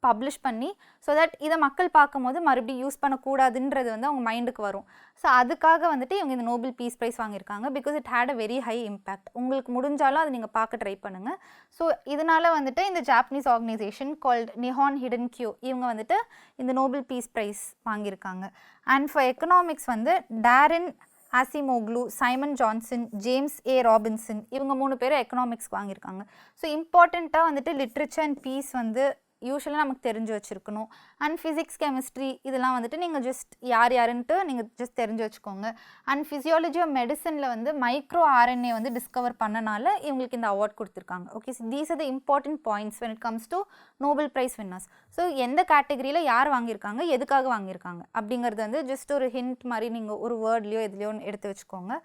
பப்ளிஷ் பண்ணி ஸோ தட் இதை மக்கள் பார்க்கும்போது மறுபடியும் யூஸ் பண்ணக்கூடாதுன்றது வந்து அவங்க மைண்டுக்கு வரும். ஸோ அதுக்காக வந்துட்டு இவங்க இந்த நோபல் பீஸ் ப்ரைஸ் வாங்கியிருக்காங்க. Because it had a very high impact. உங்களுக்கு முடிஞ்சாலும் அதை நீங்கள் பார்க்க ட்ரை பண்ணுங்கள். ஸோ இதனால் வந்துட்டு இந்த Japanese organisation called Nihon Hidankyo இவங்க வந்துட்டு இந்த நோபல் பீஸ் ப்ரைஸ் வாங்கியிருக்காங்க. அண்ட் ஃபார் எக்கனாமிக்ஸ் வந்து Daron Acemoglu, Simon Johnson, James A Robinson இவங்க 3 பேரும் எக்கனாமிக்ஸ் வாங்கியிருக்காங்க. ஸோ இம்பார்ட்டண்ட்டாக வந்துட்டு லிட்ரேச்சர் அண்ட் பீஸ் வந்து யூஸ்வலாக நமக்கு தெரிஞ்சு வச்சுருக்கணும். அண்ட் ஃபிசிக்ஸ், கெமிஸ்ட்ரி இதெல்லாம் வந்துட்டு நீங்கள் ஜஸ்ட் யாருன்ட்டு நீங்கள் ஜஸ்ட் தெரிஞ்சு வச்சுக்கோங்க. அண்ட் ஃபிசியாலஜி ஆஃப் மெடிசனில் வந்து மைக்ரோ ஆர்என்ஏ வந்து டிஸ்கவர் பண்ணனால இவங்களுக்கு இந்த அவார்ட் கொடுத்துருக்காங்க. Okay, so these are the important points when it comes to Nobel prize winners. So எந்த கேட்டகரியில் யார் வாங்கியிருக்காங்க, எதுக்காக வாங்கியிருக்காங்க அப்படிங்கிறது வந்து ஜஸ்ட் ஒரு ஹிண்ட் மாதிரி நீங்கள் ஒரு வேர்ட்லையோ எதுலையோ எடுத்து வச்சுக்கோங்க.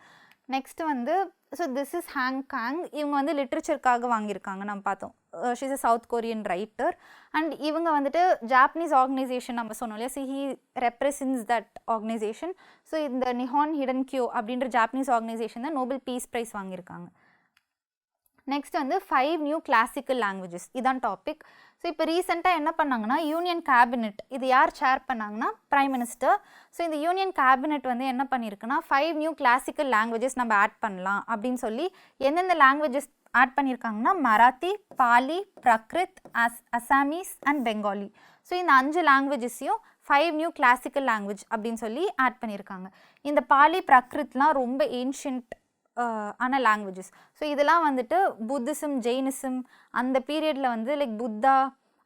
நெக்ஸ்ட் வந்து so this is Han Kang. இவங்க வந்து லிட்ரேச்சருக்காக வாங்கியிருக்காங்க. நம்ம பார்த்தோம், she's a South Korean writer. And இவங்க வந்துட்டு ஜாப்பனீஸ் ஆர்கனைசேஷன் நம்ம சொன்னோம் இல்லையா, so he represents that organisation. So இந்த நிஹான் ஹிடன்கியோ அப்படின்ற ஜாப்பனீஸ் ஆர்கனைசேஷன் தான் நோபல் பீஸ் ப்ரைஸ் வாங்கியிருக்காங்க. நெக்ஸ்ட் வந்து 5 நியூ கிளாசிக்கல் லாங்குவேஜஸ், இதான் டாபிக். ஸோ இப்போ ரீசெண்டாக என்ன பண்ணாங்கன்னா யூனியன் கேபினெட், இது யார் சேர் பண்ணாங்கன்னா பிரைம் மினிஸ்டர். ஸோ இந்த யூனியன் கேபினெட் வந்து என்ன பண்ணியிருக்குன்னா 5 நியூ கிளாசிக்கல் லாங்குவேஜஸ் நம்ம ஆட் பண்ணலாம் அப்படின்னு சொல்லி எந்தெந்த லாங்குவேஜஸ் ஆட் பண்ணியிருக்காங்கன்னா மராத்தி, பாலி, பிரக்ரித், அசாமீஸ் அண்ட் பெங்காலி. ஸோ இந்த 5 லாங்குவேஜஸையும் 5 நியூ கிளாசிக்கல் லாங்குவேஜ் அப்படின்னு சொல்லி ஆட் பண்ணியிருக்காங்க. இந்த பாலி, பிரக்ரித்லாம் ரொம்ப ஏன்ஷியன்ட் ஆன லாங்குவேஜஸ். ஸோ இதெல்லாம் வந்துட்டு புத்திசம், ஜெயினிசம் அந்த பீரியடில் வந்து லைக் புத்தா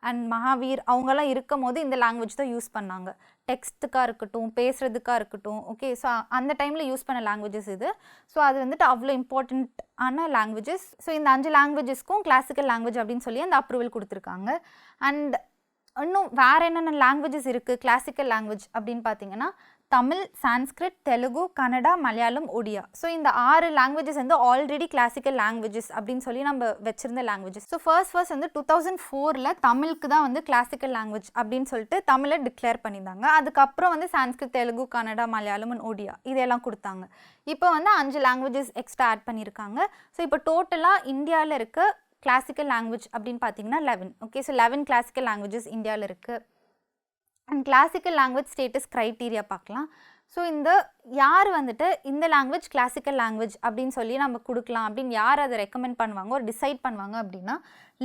அண்ட் மகாவீர் அவங்கெல்லாம் இருக்கும் போது இந்த லாங்குவேஜ் தான் யூஸ் பண்ணாங்க. டெக்ஸ்ட்டுக்காக இருக்கட்டும், பேசுகிறதுக்காக இருக்கட்டும். ஓகே, ஸோ அந்த டைமில் யூஸ் பண்ண லாங்குவேஜஸ் இது. ஸோ அது வந்துட்டு அவ்வளோ இம்பார்ட்டண்ட் ஆன லாங்குவேஜஸ். ஸோ இந்த 5 லாங்குவேஜஸ்க்கும் கிளாசிக்கல் லாங்குவேஜ் அப்படின்னு சொல்லி அந்த அப்ரூவல் கொடுத்துருக்காங்க. அண்ட் இன்னும் வேறு என்னென்ன லாங்குவேஜஸ் இருக்குது கிளாசிக்கல் லாங்குவேஜ் அப்படின்னு பார்த்தீங்கன்னா தமிழ், சான்ஸ்கிரிட், தெலுங்கு, கன்னடா, மலையாளம், ஒடியா. ஸோ இந்த 6 லாங்குவேஜஸ் வந்து ஆல்ரெடி கிளாசிக்கல் லாங்குவேஜஸ் அப்படின்னு சொல்லி நம்ம வச்சிருந்த லாங்குவேஜஸ். ஸோ ஃபர்ஸ்ட் வந்து 2004 தமிழுக்கு தான் வந்து கிளாசிக்கல் லாங்குவேஜ் அப்படின்னு சொல்லிட்டு தமிழை டிக்ளேர் பண்ணியிருந்தாங்க. அதுக்கப்புறம் வந்து சான்ஸ்கிரிட், தெலுங்கு, கன்னடா, மலையாளம் அண்ட் ஒடியா இதெல்லாம் கொடுத்தாங்க. இப்போ வந்து 5 லாங்குவேஜஸ் எக்ஸ்ட்ரா ஆட் பண்ணியிருக்காங்க. ஸோ இப்போ டோட்டலாக இந்தியாவில் இருக்க கிளாசிக்கல் லாங்குவேஜ் அப்படின்னு பார்த்தீங்கன்னா 11. ஓகே, ஸோ 11 கிளாசிக்கல் லாங்குவேஜஸ் இந்தியாவில் இருக்குது. And classical language status criteria பார்க்கலாம். ஸோ இந்த யார் வந்துட்டு இந்த லாங்குவேஜ் கிளாசிக்கல் லாங்குவேஜ் அப்படின்னு சொல்லி நம்ம கொடுக்கலாம் அப்படின்னு யார் அதை ரெக்கமெண்ட் பண்ணுவாங்க, ஒரு டிசைட் பண்ணுவாங்க அப்படின்னா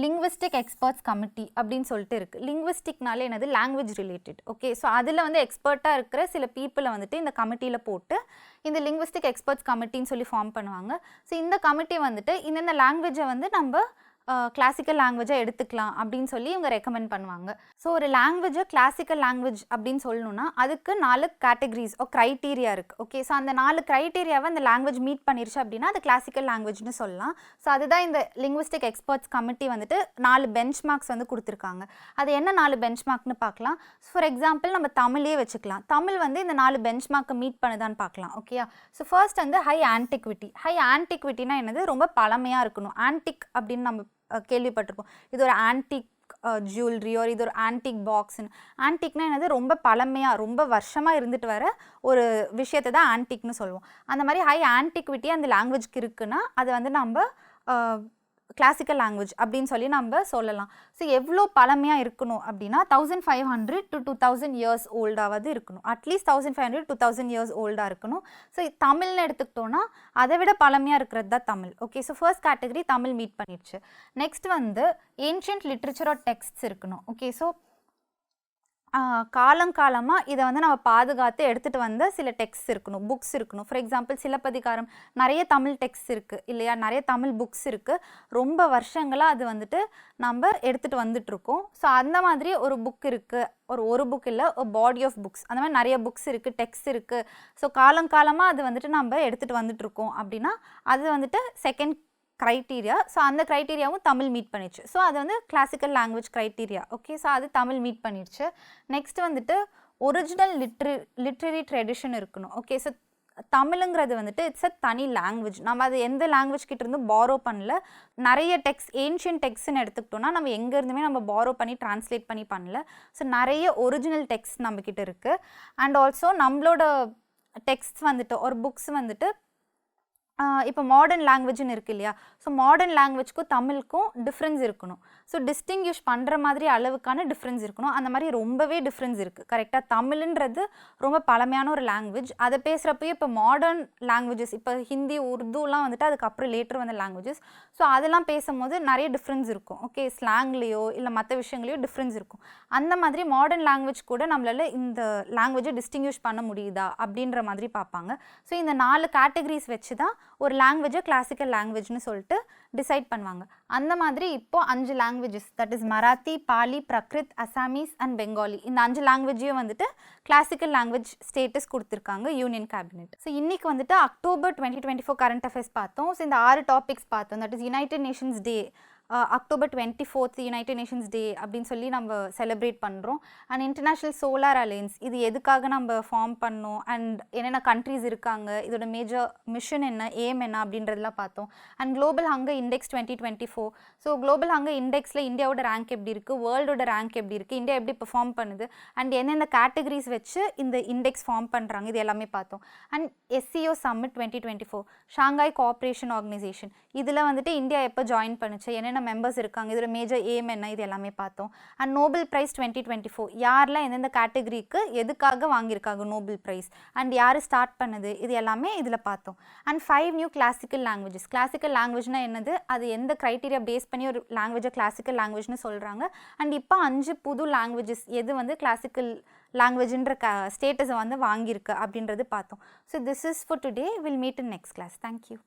லிங்குவிஸ்டிக் எக்ஸ்பர்ட்ஸ் கமிட்டி அப்படின்னு சொல்லிட்டு இருக்குது. லிங்குவிஸ்டிக்னாலே என்னது, லாங்குவேஜ் ரிலேட்டட். ஓகே, ஸோ அதில் வந்து எக்ஸ்பர்ட்டாக இருக்கிற சில பீப்புளை வந்துட்டு இந்த கமிட்டியில் போட்டு இந்த லிங்குவிஸ்டிக் எக்ஸ்பர்ட்ஸ் கமிட்டின்னு சொல்லி ஃபார்ம் பண்ணுவாங்க. ஸோ இந்த கமிட்டி வந்துட்டு இந்தந்த லாங்குவேஜை வந்து நம்ம கிளாசிக்கல் லாங்குவேஜை எடுத்துக்கலாம் அப்படின்னு சொல்லி இவங்க ரெக்கமெண்ட் பண்ணுவாங்க. ஸோ ஒரு லாங்குவேஜை கிளாசிக்கல் லாங்குவேஜ் அப்படின்னு சொல்லணும்னா அதுக்கு 4 கேட்டகரிஸ் க்ரைட்டீரியா இருக்குது. ஓகே, ஸோ அந்த 4 க்ரைட்டீரியாவை அந்த லாங்குவேஜ் மீட் பண்ணிருச்சு அப்படின்னா அது கிளாசிக்கல் லாங்குவேஜ்னு சொல்லலாம். ஸோ அதுதான் இந்த லிங்குவிஸ்டிக் எக்ஸ்பர்ட்ஸ் கமிட்டி வந்துட்டு 4 பெஞ்ச் மார்க்ஸ் வந்து கொடுத்துருக்காங்க. அது என்ன 4 பெஞ்ச் மார்க்னு பார்க்கலாம். ஃபார் எக்ஸாம்பிள் நம்ம தமிழே வச்சுக்கலாம். தமிழ் வந்து இந்த 4 பெஞ்ச் மார்க்கை மீட் பண்ணுதான்னு பார்க்கலாம். ஓகேயா, ஸோ ஃபர்ஸ்ட் வந்து ஹை ஆன்டிக்விட்டி. ஹை ஆன்டிக்விட்டினா என்னது, ரொம்ப பழமையாக இருக்கணும். ஆன்டிக் அப்படின்னு நம்ம கேள்விப்பட்டிருப்போம். இது ஒரு ஆன்டிக் ஜுவல்லரி ஒரு இது ஒரு ஆன்டிக் பாக்ஸ்ன்னு. ஆன்டிக்னா என்னது, ரொம்ப பழமையாக ரொம்ப வருஷமாக இருந்துட்டு வர ஒரு விஷயத்தை தான் ஆன்டிக்னு சொல்லுவோம். அந்த மாதிரி ஹை ஆன்டிக்விட்டி அந்த லாங்குவேஜ்க்கு இருக்குன்னா அதை வந்து நம்ம கிளாசிக்கல் லாங்குவேஜ் அப்படின்னு சொல்லி நம்ம சொல்லலாம். ஸோ எவ்வளோ பழமையாக இருக்கணும் அப்படின்னா 1500 to 2000 இயர்ஸ் ஓல்டாவது இருக்கணும். அட்லீஸ்ட் 1500 to 2000 இயர்ஸ் ஓல்டாக இருக்கணும். ஸோ தமிழ்னு எடுத்துக்கிட்டோன்னா அதை விட பழமையாக இருக்கிறது தான் Tamil. Okay, so first category Tamil meet பண்ணிடுச்சு. நெக்ஸ்ட் வந்து ஏன்ஷியன்ட் லிட்ரேச்சர் ஆர் டெக்ஸ்ட்ஸ் இருக்கணும். ஓகே, ஸோ காலங்காலமாக இதை வந்து நம்ம பாதுகாத்து எடுத்துகிட்டு வந்த சில டெக்ஸ்ட் இருக்கணும், புக்ஸ் இருக்கணும். ஃபார் எக்ஸாம்பிள் சிலப்பதிகாரம், நிறைய தமிழ் டெக்ஸ்ட் இருக்குது இல்லையா, நிறைய தமிழ் புக்ஸ் இருக்குது. ரொம்ப வருஷங்களாக அது வந்துட்டு நம்ம எடுத்துகிட்டு வந்துட்ருக்கோம். ஸோ அந்த மாதிரி ஒரு புக் இருக்குது, ஒரு புக் இல்லை, ஒரு பாடி ஆஃப் புக்ஸ், அந்த மாதிரி நிறைய புக்ஸ் இருக்குது, டெக்ஸ்ட் இருக்குது. ஸோ காலங்காலமாக அது வந்துட்டு நம்ம எடுத்துகிட்டு வந்துட்ருக்கோம் அப்படின்னா அது வந்துட்டு செகண்ட் க்ரைட்டீரியா. ஸோ அந்த க்ரைட்டீரியாவும் தமிழ் மீட் பண்ணிடுச்சு. ஸோ அது வந்து classical language criteria. Okay, so அது தமிழ் மீட் பண்ணிடுச்சு. நெக்ஸ்ட் வந்துட்டு ஒரிஜினல் லிட்ரரி ட்ரெடிஷன் இருக்கணும். ஓகே, ஸோ தமிழுங்கிறது வந்துட்டு இட்ஸ் அ தனி லாங்குவேஜ். நம்ம அது எந்த லாங்குவேஜ் கிட்ட இருந்து பாரோ பண்ணல. நிறைய டெக்ஸ்ட் ஏன்ஷியன்ட் டெக்ஸ்ட்னு எடுத்துக்கிட்டோம்னா நம்ம எங்கேருந்துமே நம்ம பாரோ பண்ணி ட்ரான்ஸ்லேட் பண்ணி பண்ணல. ஸோ நிறைய ஒரிஜினல் டெக்ஸ்ட் நம்மக்கிட்ட இருக்குது. அண்ட் ஆல்சோ நம்மளோட டெக்ஸ்ட் வந்துட்டு ஒரு புக்ஸ் வந்துட்டு இப்போ மாடர்ன் லாங்குவேஜ்னு இருக்குது இல்லையா, ஸோ மாடர்ன் லாங்குவேஜ்க்கும் தமிழுக்கும் டிஃப்ரென்ஸ் இருக்கணும். ஸோ டிஸ்டிங்யூஷ் பண்ணுற மாதிரி அளவுக்கான டிஃப்ரென்ஸ் இருக்கணும். அந்த மாதிரி ரொம்பவே டிஃப்ரென்ஸ் இருக்குது. கரெக்டாக தமிழ்ன்றது ரொம்ப பழமையான ஒரு லாங்குவேஜ். அதை பேசுகிறப்பயே இப்போ மாடர்ன் லாங்குவேஜஸ், இப்போ ஹிந்தி உருதுலாம் வந்துட்டு அதுக்கப்புறம் லேட்டர் வந்த லாங்குவேஜஸ். ஸோ அதெல்லாம் பேசும்போது நிறைய டிஃப்ரென்ஸ் இருக்கும். ஓகே, ஸ்லாங்லேயோ இல்லை மற்ற விஷயங்களையோ டிஃப்ரென்ஸ் இருக்கும். அந்த மாதிரி மாடர்ன் லாங்குவேஜ் கூட நம்மளால் இந்த லாங்குவேஜை டிஸ்டிங்யூஷ் பண்ண முடியுதா அப்படின்ற மாதிரி பார்ப்பாங்க. ஸோ இந்த 4 கேட்டகரிஸ் வச்சு தான் ஒரு லாங்குவேஜை கிளாசிக்கல் லாங்குவேஜ்னு சொல்லிட்டு டிசைட் பண்ணுவாங்க. அந்த மாதிரி இப்போ 5 languages, that is Marathi, Pali, Prakrit, Assamese and Bengali, இந்த 5 லாங்குவேஜையும் வந்துட்டு கிளாசிக்கல் லாங்குவேஜ் ஸ்டேட்டஸ் கொடுத்துருக்காங்க யூனியன் கேபினெட். ஸோ இன்றைக்கி வந்துட்டு அக்டோபர் 2024 கரண்ட் அஃபேர்ஸ் பார்த்தோம். ஸோ இந்த 6 டாபிக்ஸ் பார்த்தோம். That is united nations day, October 24th united nations day அப்படின்னு சொல்லி நம்ம செலிப்ரேட் பண்ணுறோம். அண்ட் இன்டர்நேஷ்னல் சோலார் அலையன்ஸ், இது எதுக்காக நம்ம ஃபார்ம் பண்ணோம் அண்ட் என்னென்ன கண்ட்ரீஸ் இருக்காங்க, இதோட மேஜர் மிஷன் என்ன, ஏம் என்ன அப்படின்றதெல்லாம் பார்த்தோம். And global hunger index 2024. So global hunger இண்டெக்ஸில் இந்தியாவோட ரேங்க் எப்படி இருக்குது, வேர்ல்டோட ரேங்க் எப்படி இருக்குது, இந்தியா எப்படி பெர்ஃபார்ம் பண்ணுது, அண்ட் என்னென்ன கேட்டகரிஸ் வச்சு இந்த இண்டெக்ஸ் ஃபார்ம் பண்ணுறாங்க, இது எல்லாமே பார்த்தோம். And SCO summit 2024, Shanghai cooperation organisation, இதில் வந்துட்டு இந்தியா எப்போ ஜாயின் பண்ணுச்சு, என்னென்ன மெம்பர்ஸ் இருக்காங்க, இதோட மேஜர் ஏம் என்ன, இது எல்லாமே பார்த்தோம். அண்ட் நோபல் ப்ரைஸ் 2024, யாரெல்லாம் எந்தெந்த கேட்டகரிக்கு எதுக்காக வாங்கியிருக்காங்க நோபல் ப்ரைஸ், அண்ட் யார் ஸ்டார்ட் பண்ணுது, இது எல்லாமே இதில் பார்த்தோம். And 5 new classical languages. Classical லாங்குவேஜ்னா என்னது, அது எந்த க்ரைட்டீரியா பேஸ் பண்ணி ஒரு லாங்குவேஜை கிளாசிக்கல் லாங்குவேஜ்னு சொல்கிறாங்க. அண்ட் இப்போ 5 புது லாங்குவேஜஸ் எது வந்து கிளாசிக்கல் லாங்குவேஜ்ன்ற ஸ்டேட்டஸை வந்து வாங்கியிருக்கு அப்படின்றது பார்த்தோம். So this is for today. Will meet in next class. Thank you.